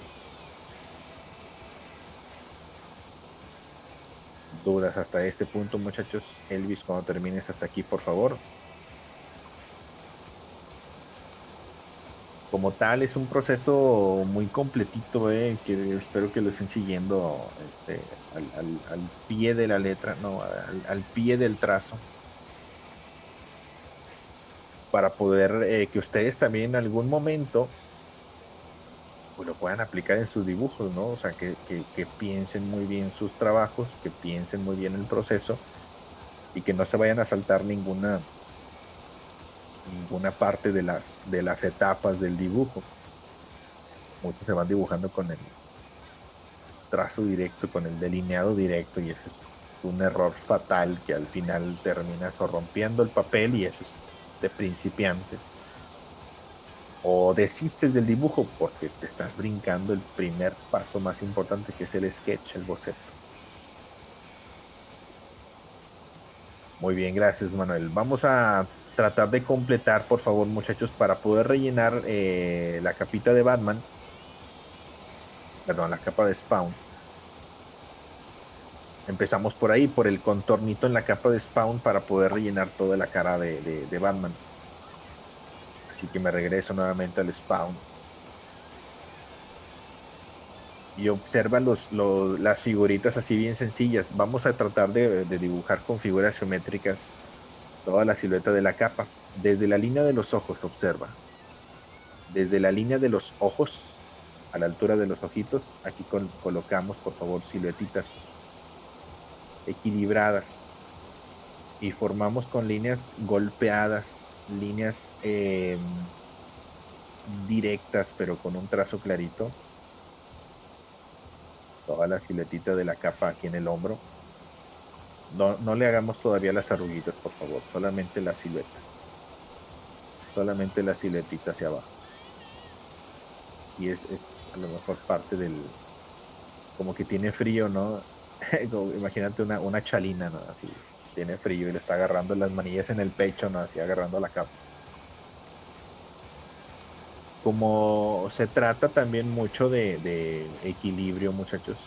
Dudas hasta este punto, muchachos. Elvis, cuando termines hasta aquí, por favor. Como tal, es un proceso muy completito, que espero que lo estén siguiendo al pie de la letra, no, al pie del trazo, para poder que ustedes también en algún momento pues, lo puedan aplicar en sus dibujos, ¿no? O sea, que piensen muy bien sus trabajos, que piensen muy bien el proceso y que no se vayan a saltar ninguna parte de las etapas del dibujo. Muchos se van dibujando con el trazo directo, con el delineado directo, y eso es un error fatal que al final terminas o rompiendo el papel, y eso es de principiantes. o desistes del dibujo porque te estás brincando el primer paso más importante, que es el sketch, el boceto. Muy bien, gracias, Manuel. Vamos a tratar de completar, por favor, muchachos, para poder rellenar la capita de Batman, perdón, la capa de Spawn. Empezamos por ahí, por el contornito en la capa de Spawn para poder rellenar toda la cara de Batman. Así que me regreso nuevamente al Spawn y observa las figuritas así bien sencillas. Vamos a tratar de dibujar con figuras geométricas toda la silueta de la capa. Desde la línea de los ojos, observa. Desde la línea de los ojos, a la altura de los ojitos, aquí colocamos, por favor, siluetitas equilibradas y formamos con líneas golpeadas, líneas directas, pero con un trazo clarito. Toda la siluetita de la capa aquí en el hombro. No, no le hagamos todavía las arruguitas, por favor, solamente la silueta. Solamente la siluetita hacia abajo. Y es a lo mejor parte del, como que tiene frío, ¿no? Imagínate una chalina, ¿no? Así, tiene frío y le está agarrando las manillas en el pecho, ¿no? Así agarrando la capa. Como se trata también mucho de equilibrio, muchachos,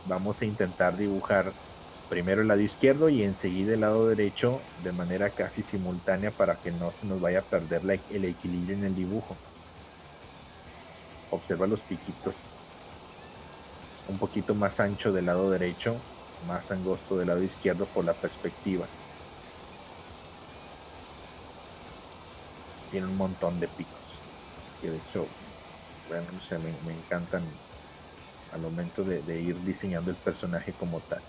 vamos a intentar dibujar primero el lado izquierdo y enseguida el lado derecho de manera casi simultánea para que no se nos vaya a perder el equilibrio en el dibujo. Observa los piquitos, un poquito más ancho del lado derecho, más angosto del lado izquierdo por la perspectiva. Tiene un montón de picos, que de hecho, bueno, no sé, me encantan al momento de ir diseñando el personaje como tal.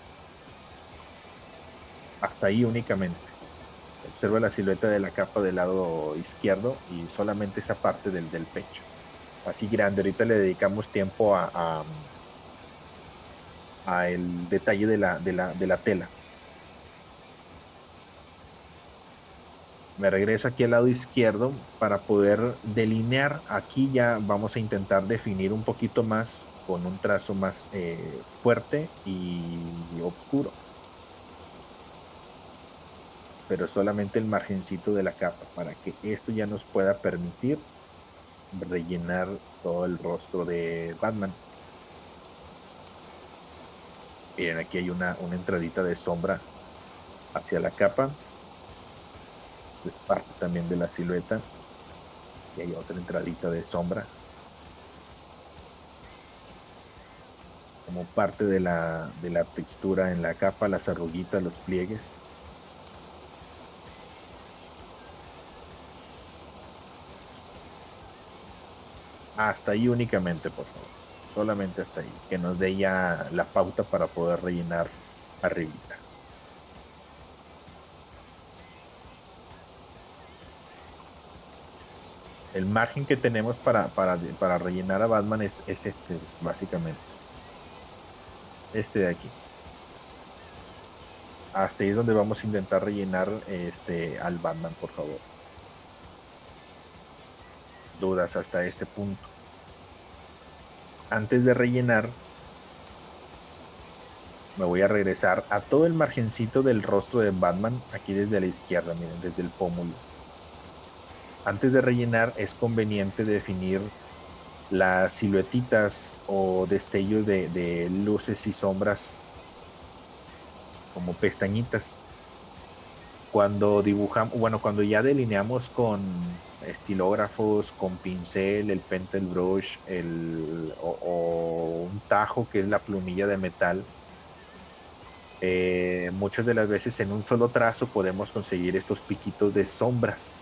Hasta ahí únicamente. Observa la silueta de la capa del lado izquierdo y solamente esa parte del pecho. Así grande. Ahorita le dedicamos tiempo a el detalle de la tela. Me regreso aquí al lado izquierdo para poder delinear. Aquí ya vamos a intentar definir un poquito más con un trazo más fuerte y oscuro, pero solamente el margencito de la capa para que esto ya nos pueda permitir rellenar todo el rostro de Batman. Miren, aquí hay una entradita de sombra hacia la capa, es parte también de la silueta, y hay otra entradita de sombra como parte de la textura en la capa, las arruguitas, los pliegues. Hasta ahí únicamente, por favor. Solamente hasta ahí. Que nos dé ya la pauta para poder rellenar arribita. El margen que tenemos para rellenar a Batman es este, básicamente. Este de aquí. Hasta ahí es donde vamos a intentar rellenar al Batman, por favor. Dudas hasta este punto. Antes de rellenar, me voy a regresar a todo el margencito del rostro de Batman, aquí desde la izquierda, miren, desde el pómulo. Antes de rellenar, es conveniente definir las siluetitas o destellos de luces y sombras como pestañitas. Cuando dibujamos, bueno, cuando ya delineamos con estilógrafos, con pincel, el pentel brush, o un tajo que es la plumilla de metal, muchas de las veces en un solo trazo podemos conseguir estos piquitos de sombras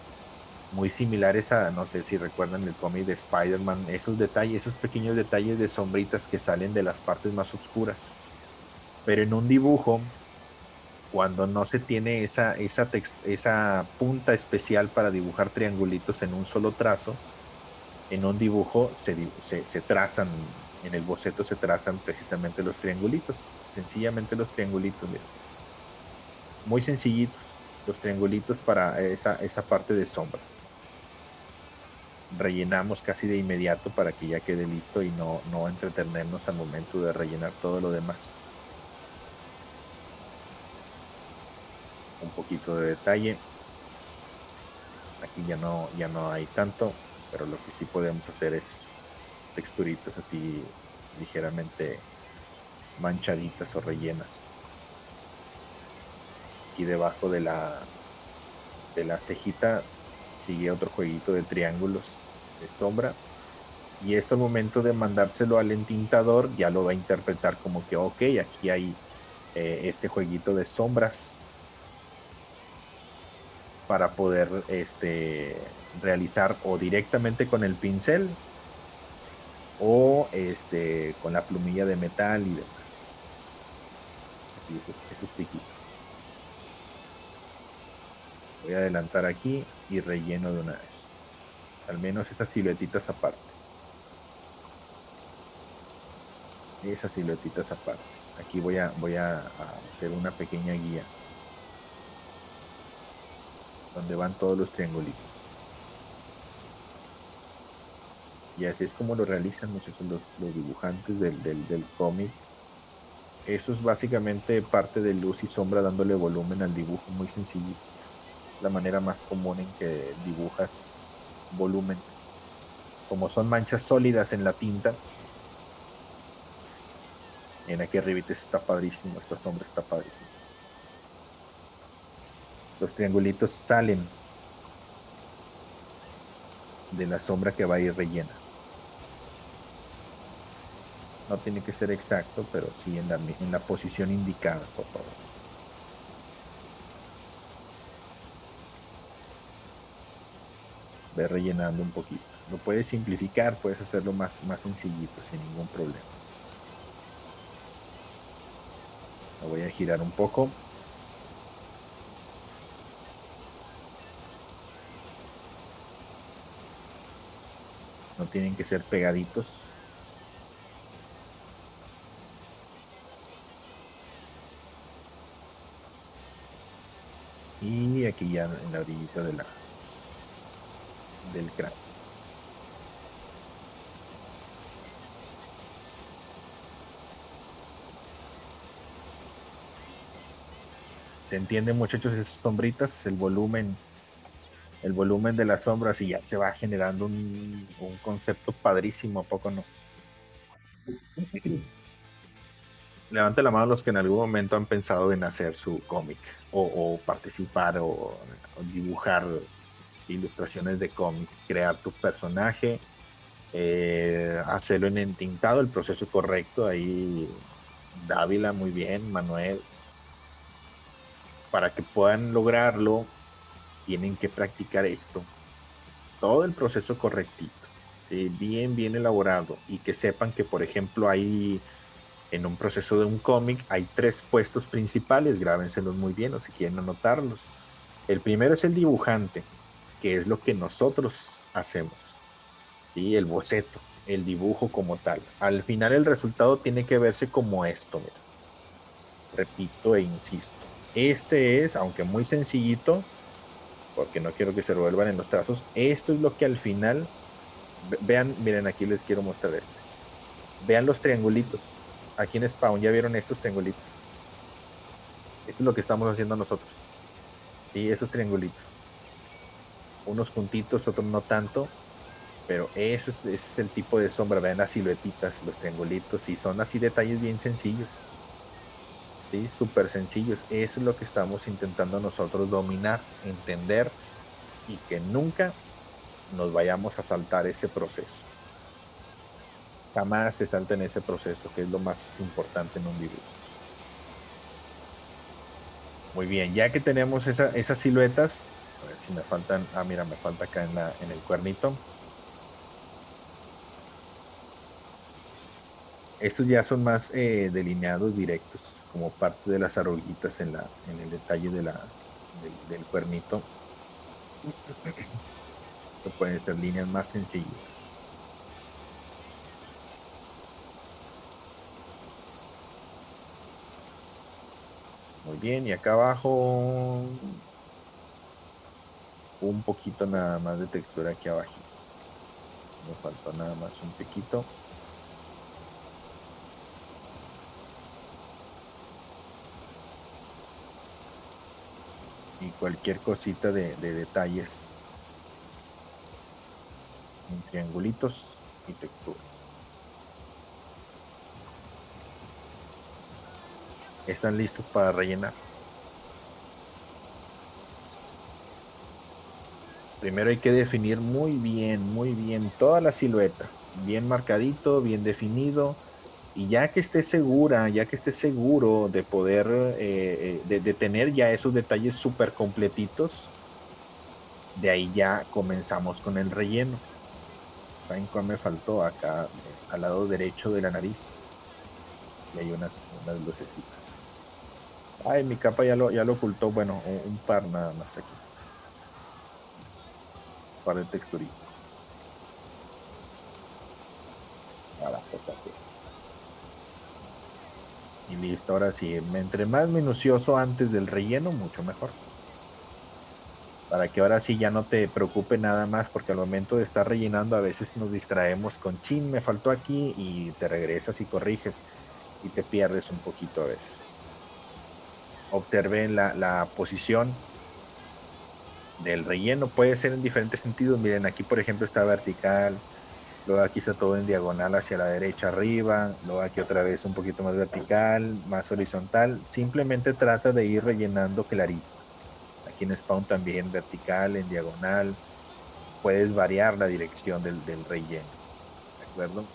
muy similares a, no sé si recuerdan el cómic de Spider-Man, esos detalles, esos pequeños detalles de sombritas que salen de las partes más oscuras. Pero en un dibujo, cuando no se tiene esa punta especial para dibujar triangulitos en un solo trazo, en un dibujo se trazan, en el boceto se trazan precisamente los triangulitos, sencillamente los triangulitos, miren, muy sencillitos, los triangulitos para esa parte de sombra. rellenamos casi de inmediato para que ya quede listo y no entretenernos al momento de rellenar todo lo demás. Un poquito de detalle. Aquí ya no hay tanto, pero lo que sí podemos hacer es texturitas así ligeramente manchaditas o rellenas. Aquí debajo de la cejita sigue otro jueguito de triángulos de sombra. Y eso al momento de mandárselo al entintador ya lo va a interpretar como que, ok, aquí hay este jueguito de sombras para poder realizar o directamente con el pincel o con la plumilla de metal y demás. Así, eso es piquito. Voy a adelantar aquí y relleno de una vez. Al menos esas siluetitas aparte. Esas siluetitas aparte. Aquí voy a hacer una pequeña guía donde van todos los triangulitos. Y así es como lo realizan muchos los dibujantes del cómic. Eso es básicamente parte de luz y sombra dándole volumen al dibujo, muy sencillo. La manera más común en que dibujas volumen. Como son manchas sólidas en la tinta, en aquí arriba está padrísimo, esta sombra está padrísima. Los triangulitos salen de la sombra que va a ir rellena. No tiene que ser exacto, pero sí en la posición indicada, por favor. Ve rellenando un poquito. Lo puedes simplificar, puedes hacerlo más sencillito, sin ningún problema. Lo voy a girar un poco. No tienen que ser pegaditos. Y aquí ya en la orillita del cráneo. ¿Se entiende, muchachos, esas sombritas? El volumen de las sombras y ya se va generando un concepto padrísimo, ¿a poco no? Levante la mano los que en algún momento han pensado en hacer su cómic o participar o dibujar ilustraciones de cómic, crear tu personaje, hacerlo en entintado, el proceso correcto. Ahí Dávila, muy bien, Manuel. Para que puedan lograrlo, tienen que practicar esto, todo el proceso correctito, ¿sí? Bien, bien elaborado. Y que sepan que, por ejemplo, hay en un proceso de un cómic, hay tres puestos principales, grábenselos muy bien o si quieren anotarlos. El primero es el dibujante, que es lo que nosotros hacemos, ¿sí? El boceto, el dibujo como tal. Al final el resultado tiene que verse como esto, mira. Repito e insisto. Este es, aunque muy sencillito, porque no quiero que se revuelvan en los trazos, esto es lo que al final, vean, miren, aquí les quiero mostrar este. Vean los triangulitos. Aquí en Spawn ya vieron estos triangulitos. Esto es lo que estamos haciendo nosotros. Sí, esos triangulitos. Unos puntitos, otros no tanto, pero eso es el tipo de sombra. Vean las siluetitas, los triangulitos, y son así detalles bien sencillos. Sí, súper sencillos. Eso es lo que estamos intentando nosotros dominar, entender y que nunca nos vayamos a saltar ese proceso. Jamás se salten ese proceso, que es lo más importante en un dibujo. Muy bien, ya que tenemos esas siluetas, a ver si me faltan, mira, me falta acá en el cuernito. Estos ya son más delineados directos, como parte de las arruguitas en el detalle del cuernito. Esto pueden ser líneas más sencillas. Muy bien, y acá abajo un poquito nada más de textura aquí abajo. Me faltó nada más un piquito. Y cualquier cosita de detalles en triangulitos y texturas. ¿Están listos para rellenar? Primero hay que definir muy bien toda la silueta, bien marcadito, bien definido. Y ya que esté segura, ya que esté seguro de poder, de tener ya esos detalles súper completitos, de ahí ya comenzamos con el relleno. ¿Saben cuál me faltó? Acá, al lado derecho de la nariz. Y hay unas lucecitas. Ay, mi capa ya lo ocultó. Bueno, un par nada más aquí. Un par de texturitas. Abajo también. Y listo, ahora sí, entre más minucioso antes del relleno, mucho mejor. Para que ahora sí ya no te preocupe nada más, porque al momento de estar rellenando a veces nos distraemos con chin, me faltó aquí y te regresas y corriges y te pierdes un poquito a veces. Observen la posición del relleno, puede ser en diferentes sentidos. Miren, aquí por ejemplo está vertical, luego aquí está todo en diagonal hacia la derecha arriba, luego aquí otra vez un poquito más vertical, más horizontal. Simplemente trata de ir rellenando clarito. Aquí en Spawn también vertical, en diagonal. Puedes variar la dirección del relleno, ¿de acuerdo?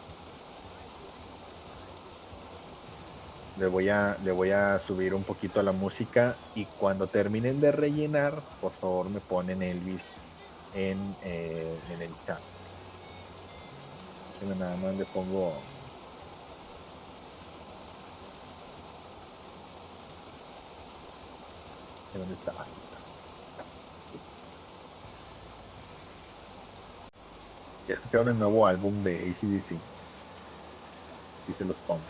Le voy a subir un poquito a la música y cuando terminen de rellenar, por favor me ponen Elvis en el chat. Déjenme nada más le pongo, ¿dónde está? Aquí está. Ya escucharon el nuevo álbum de AC/DC. Aquí se los pongo.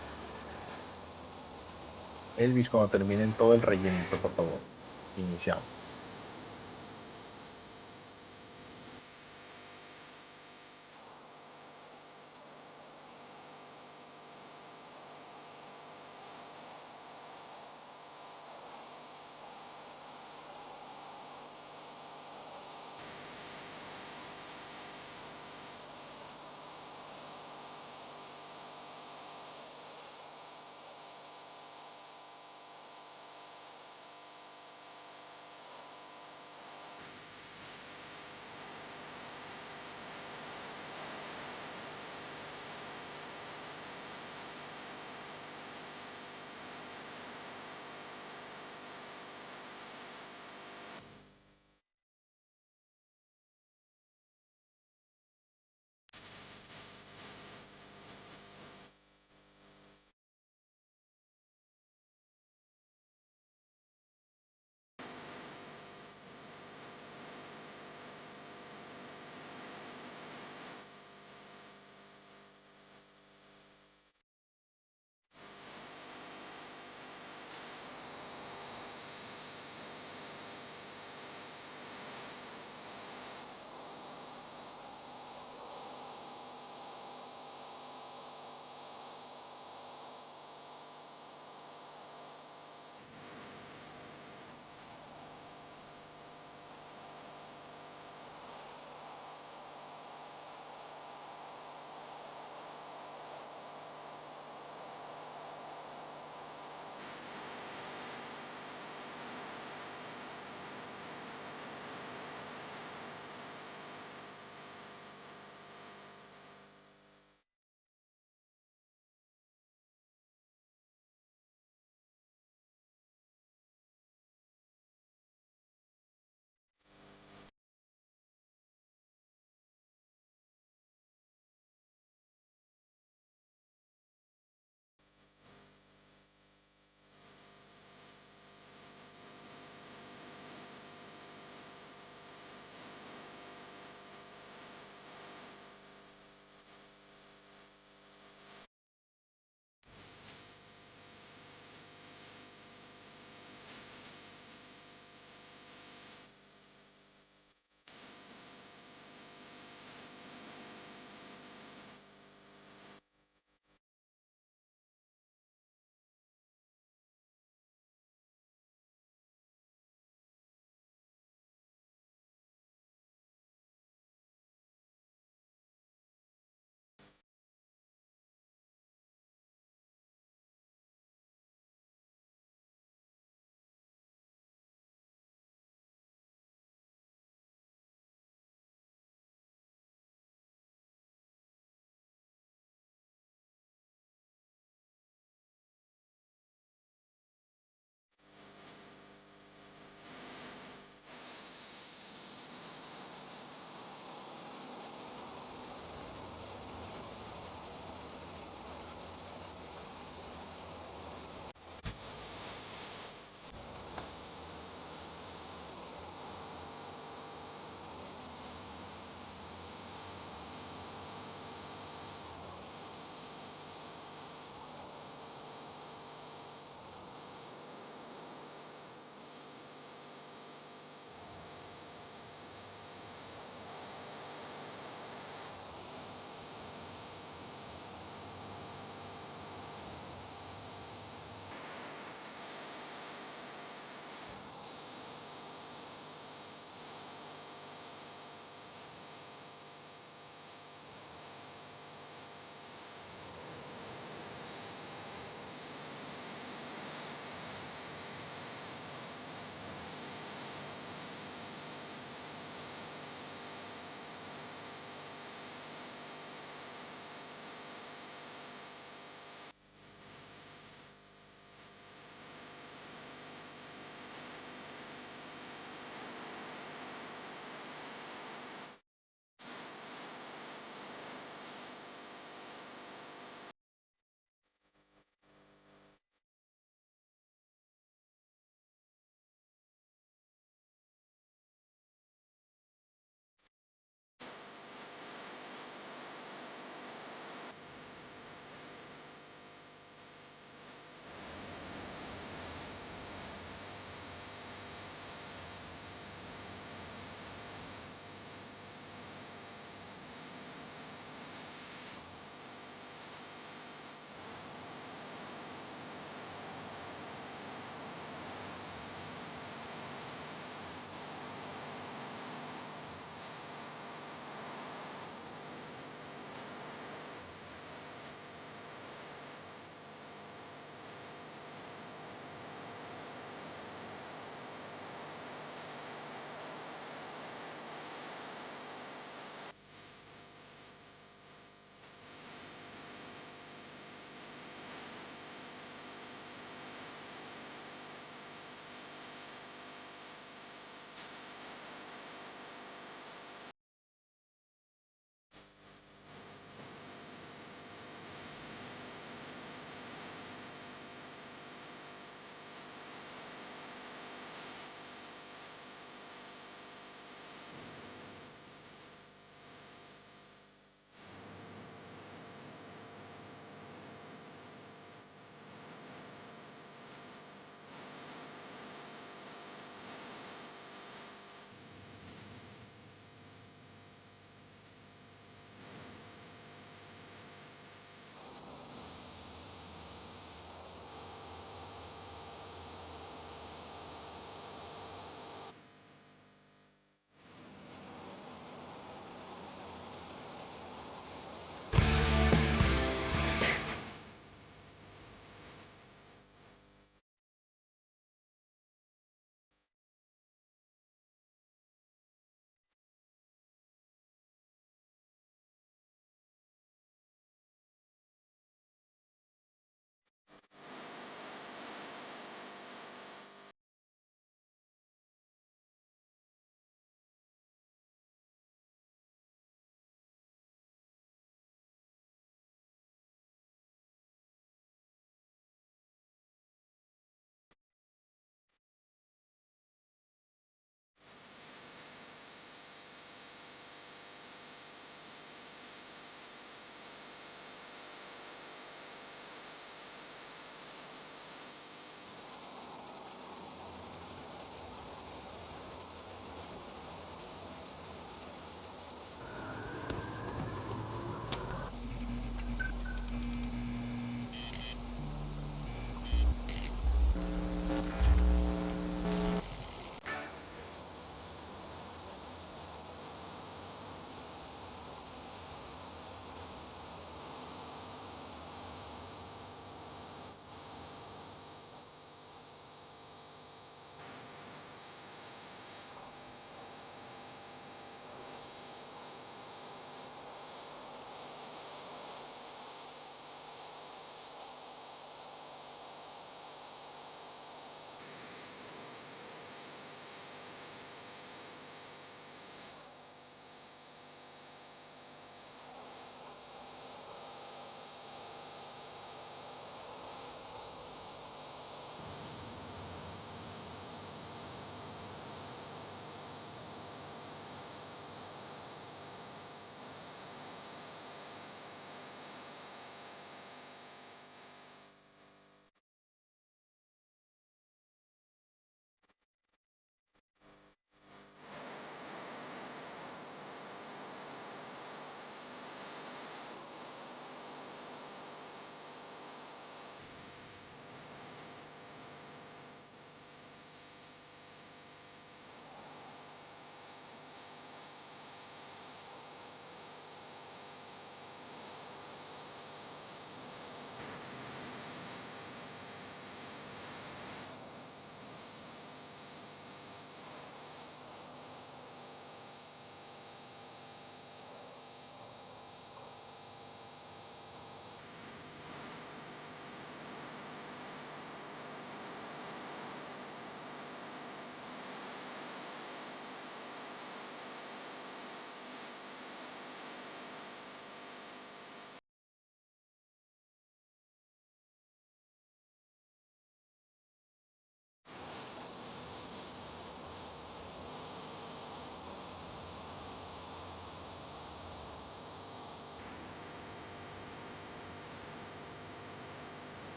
Elvis, cuando terminen todo el rellenito, por favor. Iniciamos.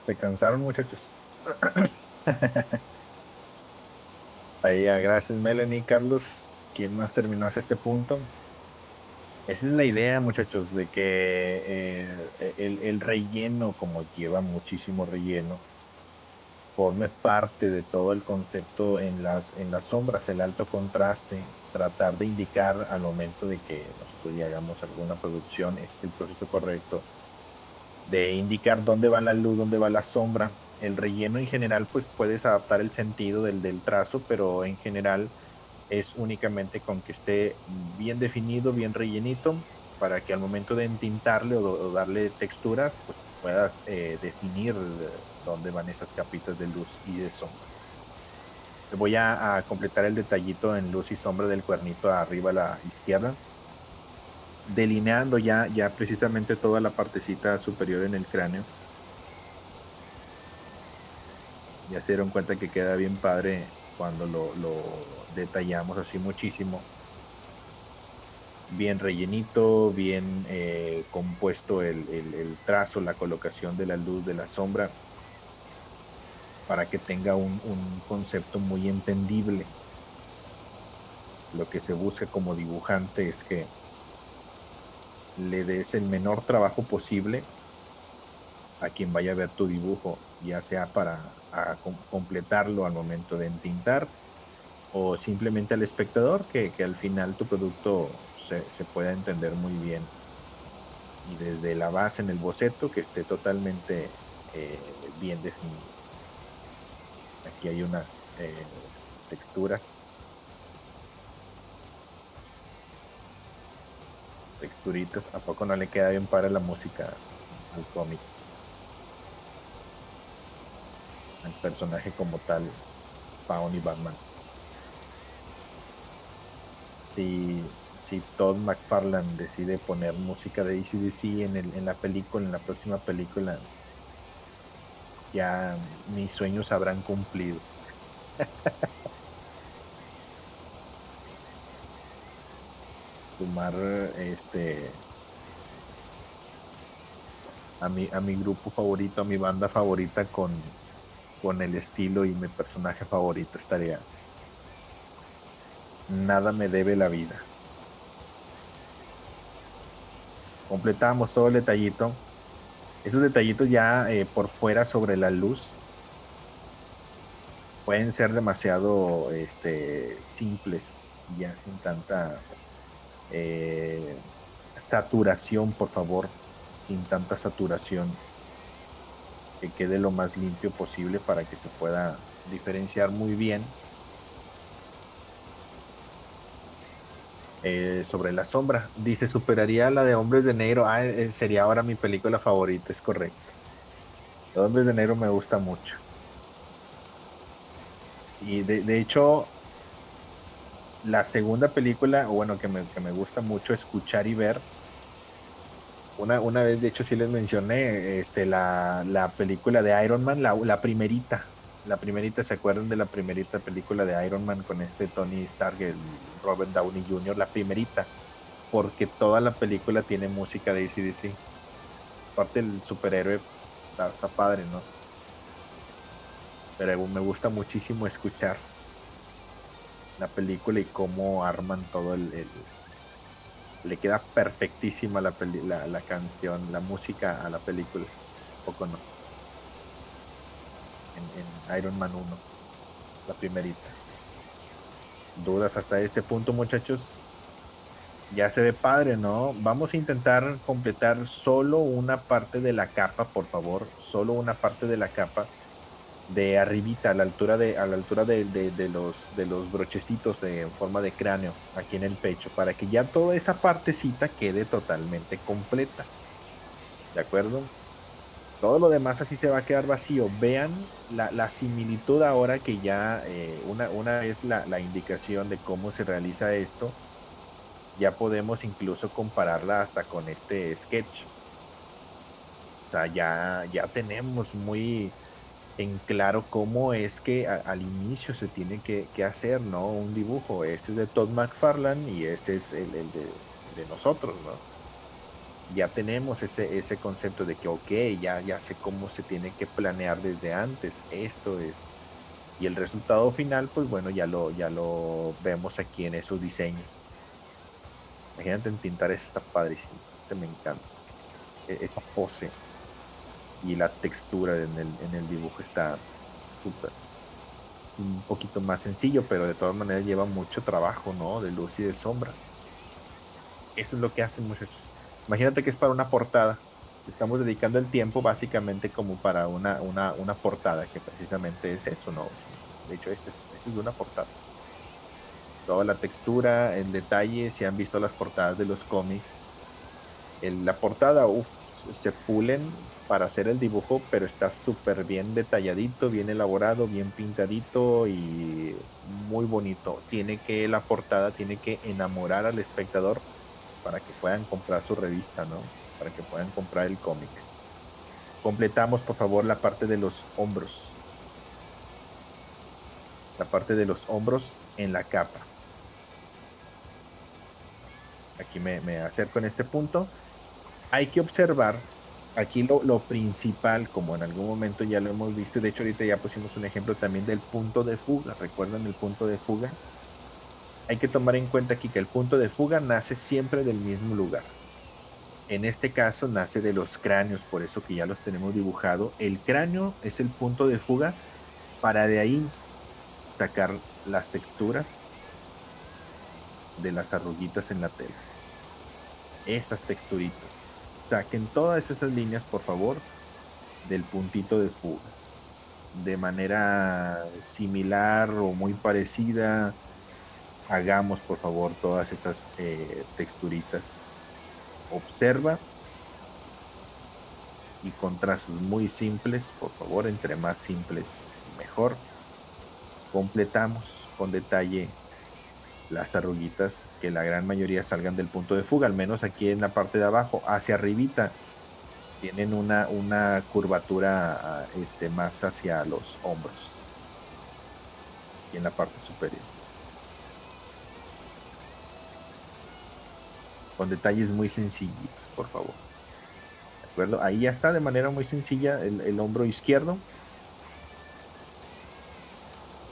Se cansaron, muchachos. Ahí, gracias, Melanie, Carlos. ¿Quién más terminó hasta este punto? Esa es la idea, muchachos, de que el relleno, como lleva muchísimo relleno, forme parte de todo el concepto en las sombras, el alto contraste, tratar de indicar al momento de que nosotros ya hagamos alguna producción, ese es el proceso correcto, de indicar dónde va la luz, dónde va la sombra. El relleno en general, pues puedes adaptar el sentido del trazo, pero en general es únicamente con que esté bien definido, bien rellenito, para que al momento de entintarle o darle texturas, pues puedas definir dónde van esas capitas de luz y de sombra. Voy a completar el detallito en luz y sombra del cuernito arriba a la izquierda, delineando ya precisamente toda la partecita superior en el cráneo. Ya se dieron cuenta que queda bien padre cuando lo detallamos así muchísimo, bien rellenito, bien compuesto el trazo, la colocación de la luz, de la sombra, para que tenga un concepto muy entendible. Lo que se busca como dibujante es que le des el menor trabajo posible a quien vaya a ver tu dibujo, ya sea para completarlo al momento de entintar o simplemente al espectador, que al final tu producto se pueda entender muy bien y desde la base en el boceto que esté totalmente bien definido. Aquí hay unas texturas, texturitas. ¿A poco no le queda bien para la música al cómic, al personaje como tal, Spawn y Batman? Si Todd McFarlane decide poner música de AC/DC en la película, en la próxima película, ya mis sueños habrán cumplido. Sumar a mi grupo favorito, a mi banda favorita con el estilo y mi personaje favorito estaría. Nada me debe la vida. Completamos todo el detallito. Esos detallitos ya por fuera sobre la luz pueden ser demasiado simples, ya sin tanta eh, saturación, por favor, sin tanta saturación, que quede lo más limpio posible para que se pueda diferenciar muy bien sobre la sombra. Dice, superaría la de Hombres de Negro. Ah, sería ahora mi película favorita, es correcto. Hombres de Negro me gusta mucho. Y de hecho, la segunda película, o bueno, que me gusta mucho escuchar y ver, una vez, de hecho, sí les mencioné, la película de Iron Man, la primerita. La primerita, ¿se acuerdan de la primerita película de Iron Man con este Tony Stark, el Robert Downey Jr., la primerita? Porque toda la película tiene música de AC/DC. Aparte el superhéroe está padre, ¿no? Pero me gusta muchísimo escuchar la película y cómo arman todo le queda perfectísima la canción, la música a la película. Poco no, en Iron Man 1, la primerita. ¿Dudas hasta este punto, muchachos? Ya se ve padre, ¿no? Vamos a intentar completar solo una parte de la capa, por favor, solo una parte de la capa de arribita, a la altura de los brochecitos en forma de cráneo, aquí en el pecho, para que ya toda esa partecita quede totalmente completa, ¿de acuerdo? Todo lo demás así se va a quedar vacío. Vean la similitud ahora que ya una vez la indicación de cómo se realiza esto, ya podemos incluso compararla hasta con este sketch. O sea, ya tenemos muy en claro cómo es que al inicio se tiene que hacer, ¿no? Un dibujo. Este es de Todd McFarlane y este es el de nosotros, ¿no? ya tenemos ese concepto de que, ok, ya sé cómo se tiene que planear desde antes, esto es, y el resultado final, pues bueno, ya lo vemos aquí en esos diseños. Imagínate en pintar eso, está padrísimo, este me encanta. Esa pose y la textura en el dibujo está súper. Es un poquito más sencillo, pero de todas maneras lleva mucho trabajo, ¿no? De luz y de sombra. Eso es lo que hacen, muchachos. Imagínate que es para una portada. Estamos dedicando el tiempo básicamente como para una portada, que precisamente es eso, ¿no? De hecho, este es de una portada. Toda la textura, el detalle, si han visto las portadas de los cómics, la portada, uff, se pulen para hacer el dibujo, pero está súper bien detalladito, bien elaborado, bien pintadito y muy bonito. La portada tiene que enamorar al espectador para que puedan comprar su revista, ¿no? Para que puedan comprar el cómic. Completamos, por favor, la parte de los hombros. La parte de los hombros en la capa. Aquí me acerco en este punto. Hay que observar aquí lo principal, como en algún momento ya lo hemos visto, de hecho ahorita ya pusimos un ejemplo también del punto de fuga. ¿Recuerdan el punto de fuga? Hay que tomar en cuenta aquí que el punto de fuga nace siempre del mismo lugar. En este caso nace de los cráneos, por eso que ya los tenemos dibujado. El cráneo es el punto de fuga para de ahí sacar las texturas de las arruguitas en la tela. Esas texturitas. Saquen todas esas líneas, por favor, del puntito de fuga. De manera similar o muy parecida, hagamos, por favor, todas esas texturitas. Observa y con trazos muy simples, por favor, entre más simples, mejor. Completamos con detalle las arruguitas, que la gran mayoría salgan del punto de fuga, al menos aquí en la parte de abajo, hacia arribita, tienen una curvatura más hacia los hombros y en la parte superior, con detalles muy sencillitos, por favor. ¿De acuerdo? Ahí ya está de manera muy sencilla el hombro izquierdo.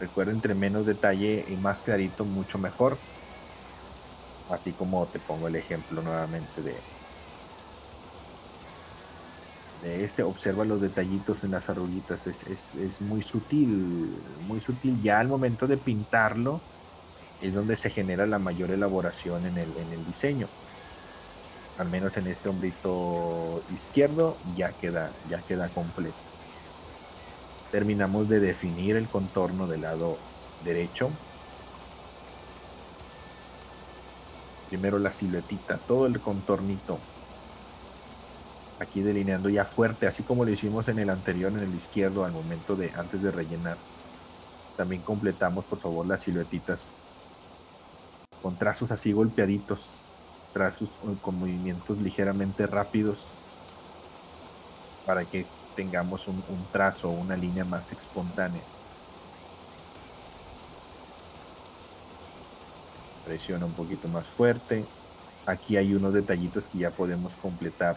Recuerda, entre menos detalle y más clarito, mucho mejor. Así como te pongo el ejemplo nuevamente de este, observa los detallitos en las arruguitas, es muy sutil, muy sutil. Ya al momento de pintarlo es donde se genera la mayor elaboración en el diseño. Al menos en este hombrito izquierdo ya queda completo. Terminamos de definir el contorno del lado derecho. Primero la siluetita, todo el contornito. Aquí delineando ya fuerte, así como lo hicimos en el anterior, en el izquierdo, antes de rellenar. También completamos, por favor, las siluetitas con trazos así golpeaditos, trazos con movimientos ligeramente rápidos para que tengamos un trazo, una línea más espontánea. Presiona un poquito más fuerte. Aquí hay unos detallitos que ya podemos completar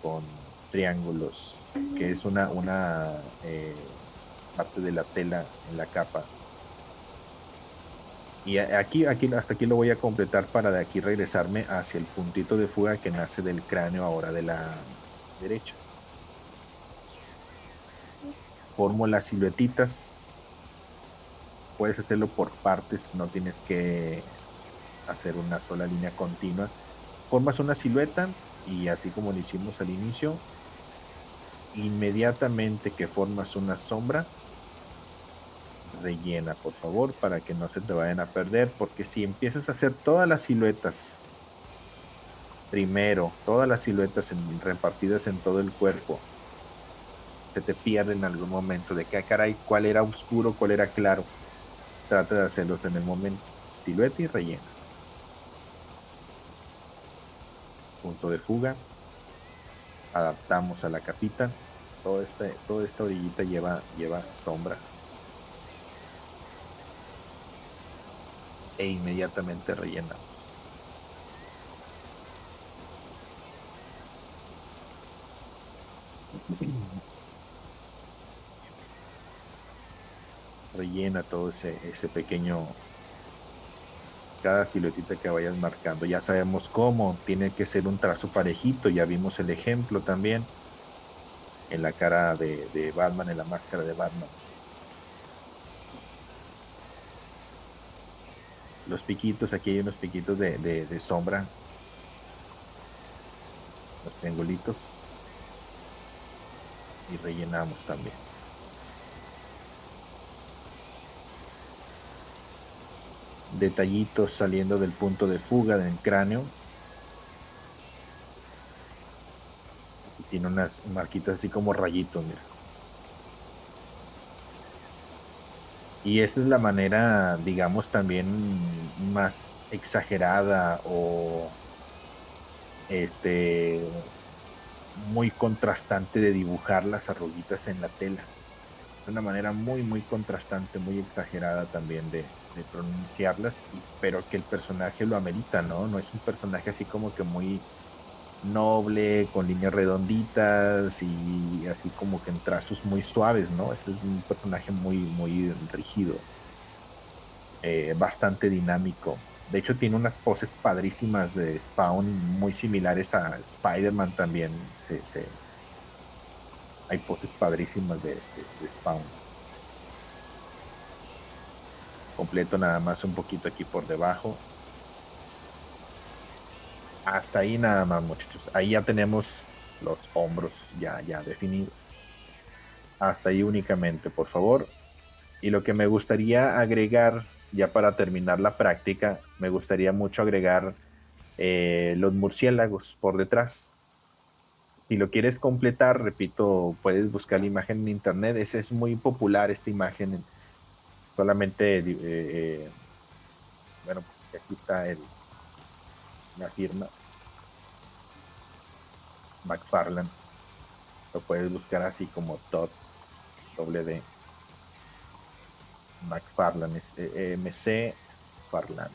con triángulos, que es una parte de la tela en la capa. Y aquí, hasta aquí lo voy a completar para de aquí regresarme hacia el puntito de fuga que nace del cráneo ahora de la derecha. Formo las siluetitas. Puedes hacerlo por partes, no tienes que hacer una sola línea continua. Formas una silueta y así como lo hicimos al inicio, inmediatamente que formas una sombra, rellena, por favor, para que no se te vayan a perder, porque si empiezas a hacer todas las siluetas primero, todas las siluetas repartidas en todo el cuerpo, se te pierde en algún momento de que, caray, cuál era oscuro, cuál era claro. Trata de hacerlos en el momento. Silueta y rellena. Punto de fuga. Adaptamos a la capita. Toda esta orillita lleva sombra. E inmediatamente rellenamos. Rellena todo ese pequeño, cada siluetita que vayas marcando. Ya sabemos cómo, tiene que ser un trazo parejito, ya vimos el ejemplo también en la cara de Batman, en la máscara de Batman. Los piquitos, aquí hay unos piquitos de sombra, los triangulitos, y rellenamos también. Detallitos saliendo del punto de fuga del cráneo. Aquí tiene unas marquitas así como rayitos, mira. Y esa es la manera, digamos, también más exagerada o este muy contrastante de dibujar las arruguitas en la tela. Es una manera muy, muy contrastante, muy exagerada también de pronunciarlas, pero que el personaje lo amerita, ¿no? No es un personaje así como que muy noble, con líneas redonditas y así como que en trazos muy suaves, ¿no? Este es un personaje muy, muy rígido, bastante dinámico. De hecho, tiene unas poses padrísimas de Spawn, muy similares a Spider-Man también. Hay poses padrísimas de Spawn. Completo nada más un poquito aquí por debajo. Hasta ahí nada más, muchachos. Ahí ya tenemos los hombros ya definidos. Hasta ahí únicamente, por favor. Y lo que me gustaría agregar, ya para terminar la práctica, me gustaría mucho agregar los murciélagos por detrás. Si lo quieres completar, repito, puedes buscar la imagen en internet. Es muy popular esta imagen. Solamente, bueno, pues aquí está la firma McFarlane. Lo puedes buscar así como Todd, doble D, McFarlane, es MC Farland.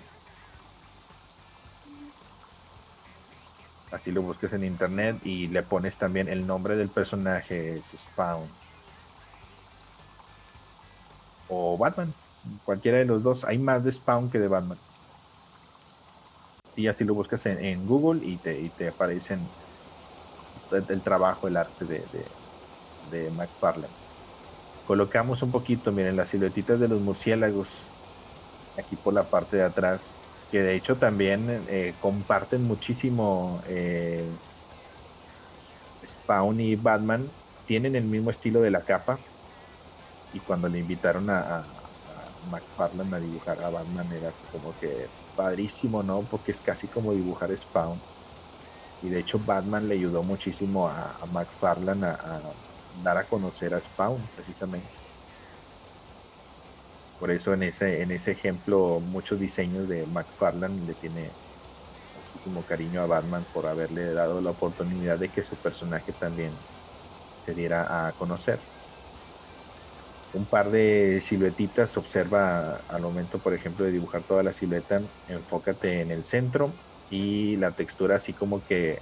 Así lo busques en internet y le pones también el nombre del personaje, es Spawn o Batman, cualquiera de los dos. Hay más de Spawn que de Batman. Y así lo buscas en Google y te aparecen el trabajo, el arte de McFarlane. Colocamos un poquito, miren, las siluetitas de los murciélagos aquí por la parte de atrás, que de hecho también comparten muchísimo Spawn y Batman, tienen el mismo estilo de la capa, y cuando le invitaron a McFarlane a dibujar a Batman era así como que padrísimo, ¿no? Porque es casi como dibujar Spawn. Y de hecho Batman le ayudó muchísimo a McFarlane a dar a conocer a Spawn, precisamente. Por eso en ese ejemplo, muchos diseños de McFarlane le tiene muchísimo cariño a Batman por haberle dado la oportunidad de que su personaje también se diera a conocer. Un par de siluetitas, observa al momento, por ejemplo, de dibujar toda la silueta, enfócate en el centro y la textura así como que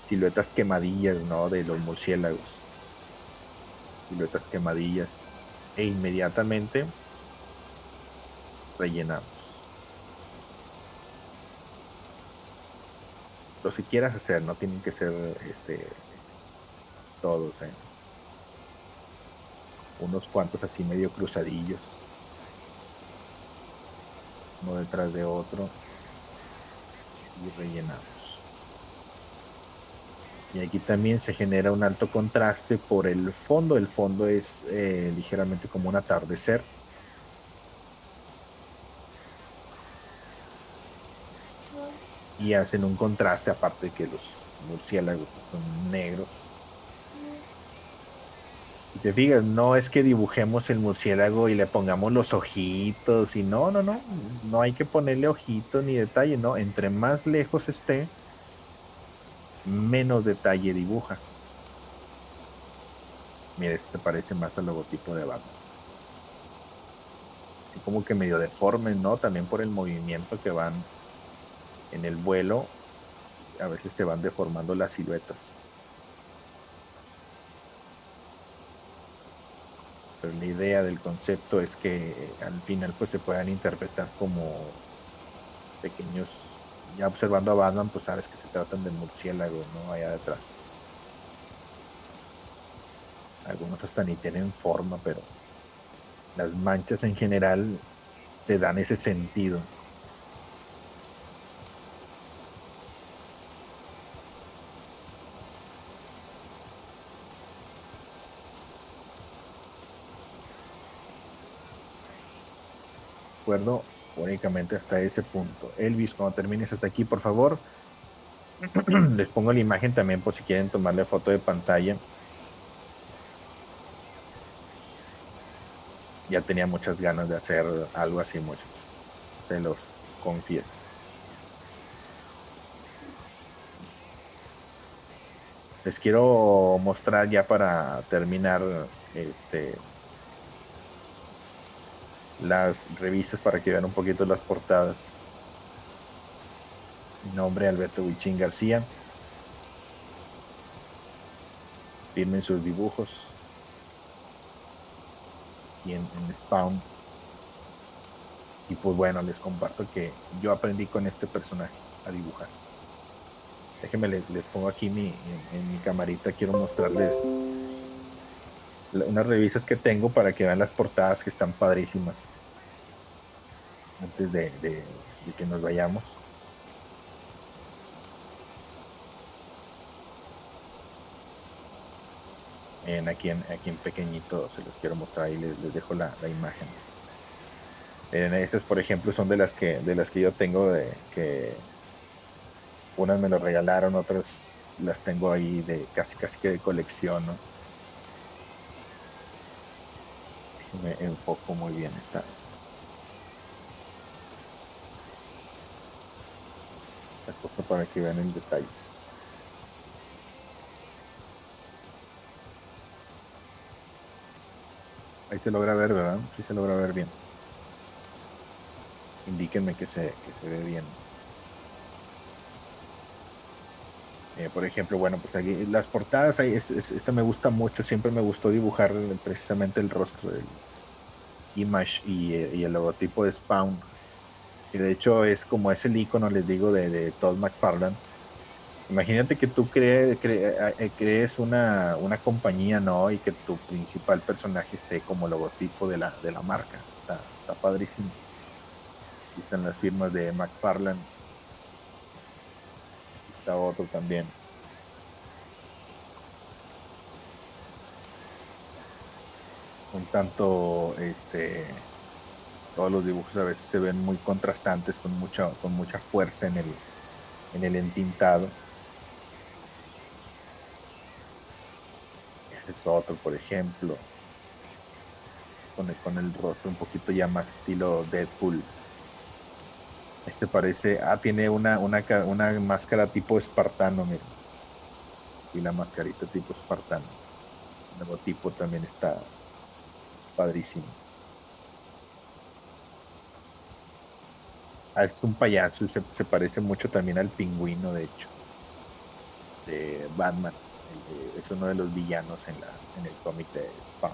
siluetas quemadillas, ¿no? De los murciélagos, siluetas quemadillas, e inmediatamente rellenamos. Lo que quieras hacer, no tienen que ser todos, ¿eh? Unos cuantos así medio cruzadillos, uno detrás de otro, y rellenamos. Y aquí también se genera un alto contraste por el fondo. El fondo es ligeramente como un atardecer, y hacen un contraste, aparte de que los murciélagos pues, son negros. Si te fijas, no es que dibujemos el murciélago y le pongamos los ojitos y no, no, no, no hay que ponerle ojitos ni detalle, no. Entre más lejos esté, menos detalle dibujas. Mira, este se parece más al logotipo de Batman. Así como que medio deforme, ¿no? También por el movimiento que van en el vuelo, a veces se van deformando las siluetas. pero la idea del concepto es que al final pues se puedan interpretar como pequeños, ya observando a Batman, pues sabes que se tratan de murciélagos, ¿no? Allá detrás. Algunos hasta ni tienen forma, pero las manchas en general te dan ese sentido. ¿De acuerdo? Únicamente hasta ese punto. Elvis, cuando termines hasta aquí, por favor, les pongo la imagen también por si quieren tomarle foto de pantalla. Ya tenía muchas ganas de hacer algo así, muchachos. Se los confieso. Les quiero mostrar ya para terminar las revistas para que vean un poquito las portadas. Mi nombre es Alberto Huichín García. Firmen sus dibujos y en Spawn. Y pues bueno, les comparto que yo aprendí con este personaje a dibujar. Déjenme les pongo aquí en mi camarita. Quiero mostrarles unas revistas que tengo para que vean las portadas que están padrísimas antes de que nos vayamos. Aquí en pequeñito se los quiero mostrar y les dejo la imagen. Estas, por ejemplo, son de las que yo tengo, de que unas me las regalaron, otras las tengo ahí de casi que de colección, ¿no? Me enfoco muy bien esta cosa para que vean el detalle. Ahí se logra ver, ¿verdad? Sí se logra ver bien. Indíquenme que se ve bien. Por ejemplo, bueno, pues aquí las portadas, esta me gusta mucho, siempre me gustó dibujar precisamente el rostro del Image y el logotipo de Spawn, que de hecho es como es el icono, les digo, de Todd McFarlane. Imagínate que tú crees una compañía, ¿no? Y que tu principal personaje esté como logotipo de la marca. Está padrísimo. Aquí están las firmas de McFarlane. Aquí está otro también. Un tanto, todos los dibujos a veces se ven muy contrastantes, con mucha fuerza en el entintado. Este es otro, por ejemplo, con el rostro un poquito ya más estilo Deadpool. Este parece, tiene una máscara tipo espartano, miren. Y la mascarita tipo espartano. El logotipo también está padrísimo. Es un payaso y se parece mucho también al pingüino, de hecho, de Batman. Es uno de los villanos en el cómic de Spawn.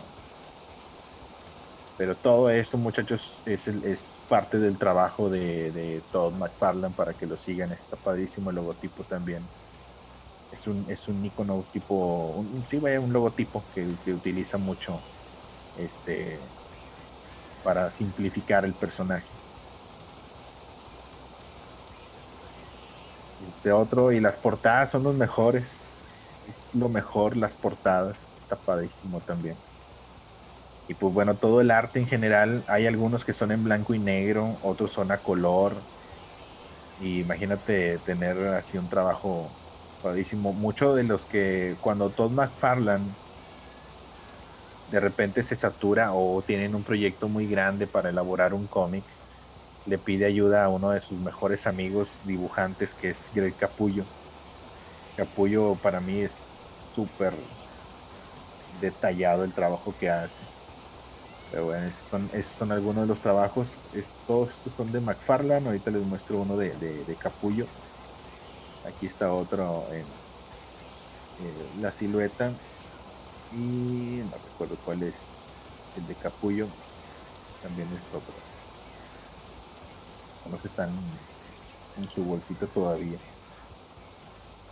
Pero todo esto, muchachos, es parte del trabajo de Todd McFarlane para que lo sigan. Está padrísimo el logotipo también. Es un icono tipo, sí, vaya, un logotipo que utiliza mucho este, para simplificar el personaje. Este otro, y las portadas son los mejores. Es lo mejor, las portadas. Está padrísimo también. Y pues bueno, todo el arte en general, hay algunos que son en blanco y negro, otros son a color. Y imagínate tener así un trabajo padrísimo. Muchos de los que cuando Todd McFarlane de repente se satura o tienen un proyecto muy grande para elaborar un cómic, le pide ayuda a uno de sus mejores amigos dibujantes, que es Greg Capullo. Capullo para mí es súper detallado el trabajo que hace. Pero bueno, esos son algunos de los trabajos. Todos estos son de McFarlane. Ahorita les muestro uno de Capullo. Aquí está otro en la silueta. Y no recuerdo cuál es el de Capullo también es otro. Unos están en su bolsito todavía.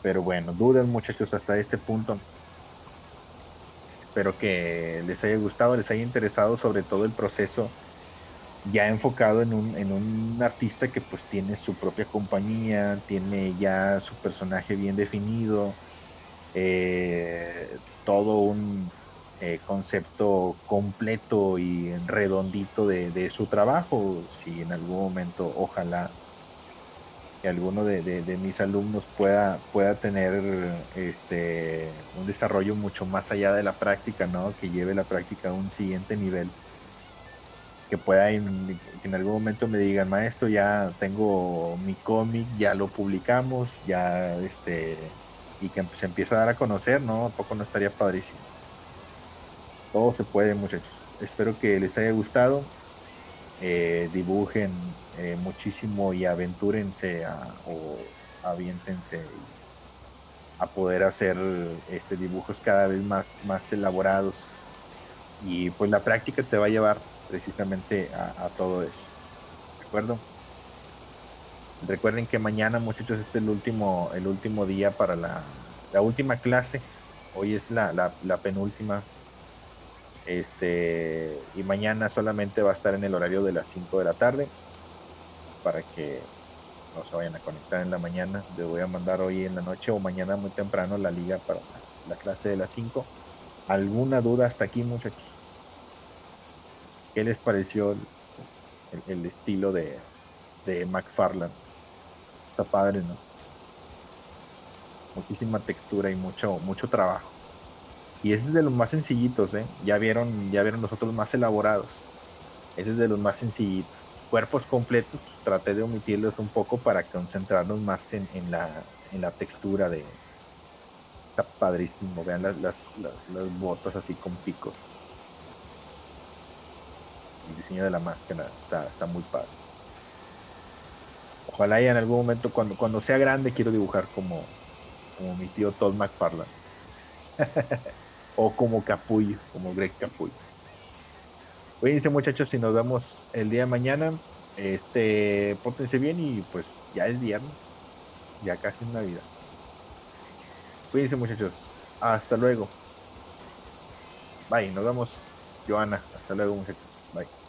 Pero bueno, dudas muchachos hasta este punto. Espero que les haya gustado, les haya interesado sobre todo el proceso ya enfocado en un artista que pues tiene su propia compañía, tiene ya su personaje bien definido, todo un concepto completo y redondito de su trabajo. Si en algún momento, ojalá que alguno de mis alumnos pueda tener un desarrollo mucho más allá de la práctica, ¿no? Que lleve la práctica a un siguiente nivel, que pueda que en algún momento me digan, maestro, ya tengo mi cómic, ya lo publicamos, ya y que se empieza a dar a conocer, ¿no? ¿A poco no estaría padrísimo? Todo se puede, muchachos. Espero que les haya gustado. Dibujen muchísimo y aventúrense o aviéntense a poder hacer dibujos cada vez más elaborados. Y pues la práctica te va a llevar precisamente a todo eso. ¿De acuerdo? Recuerden que mañana, muchachos, es el último día para la última clase. Hoy es la penúltima. Y mañana solamente va a estar en el horario de las 5 de la tarde para que no se vayan a conectar en la mañana. Les voy a mandar hoy en la noche o mañana muy temprano la liga para la clase de las 5. ¿Alguna duda hasta aquí, muchachos? ¿Qué les pareció el estilo de McFarlane? Está padre, ¿no? Muchísima textura y mucho trabajo. Y ese es de los más sencillitos, ¿eh? Ya vieron los otros más elaborados. Ese es de los más sencillitos. Cuerpos completos, pues, traté de omitirlos un poco para concentrarnos más en la textura de. Está padrísimo. Vean las botas así con picos. El diseño de la máscara está muy padre. Ojalá y en algún momento, cuando sea grande, quiero dibujar como mi tío Todd McFarlane. O como Capullo, como Greg Capullo. Cuídense, muchachos, y nos vemos el día de mañana. Pórtense bien y pues ya es viernes, ya casi es Navidad. Cuídense, muchachos. Hasta luego. Bye. Nos vemos, Joana. Hasta luego, muchachos. Bye.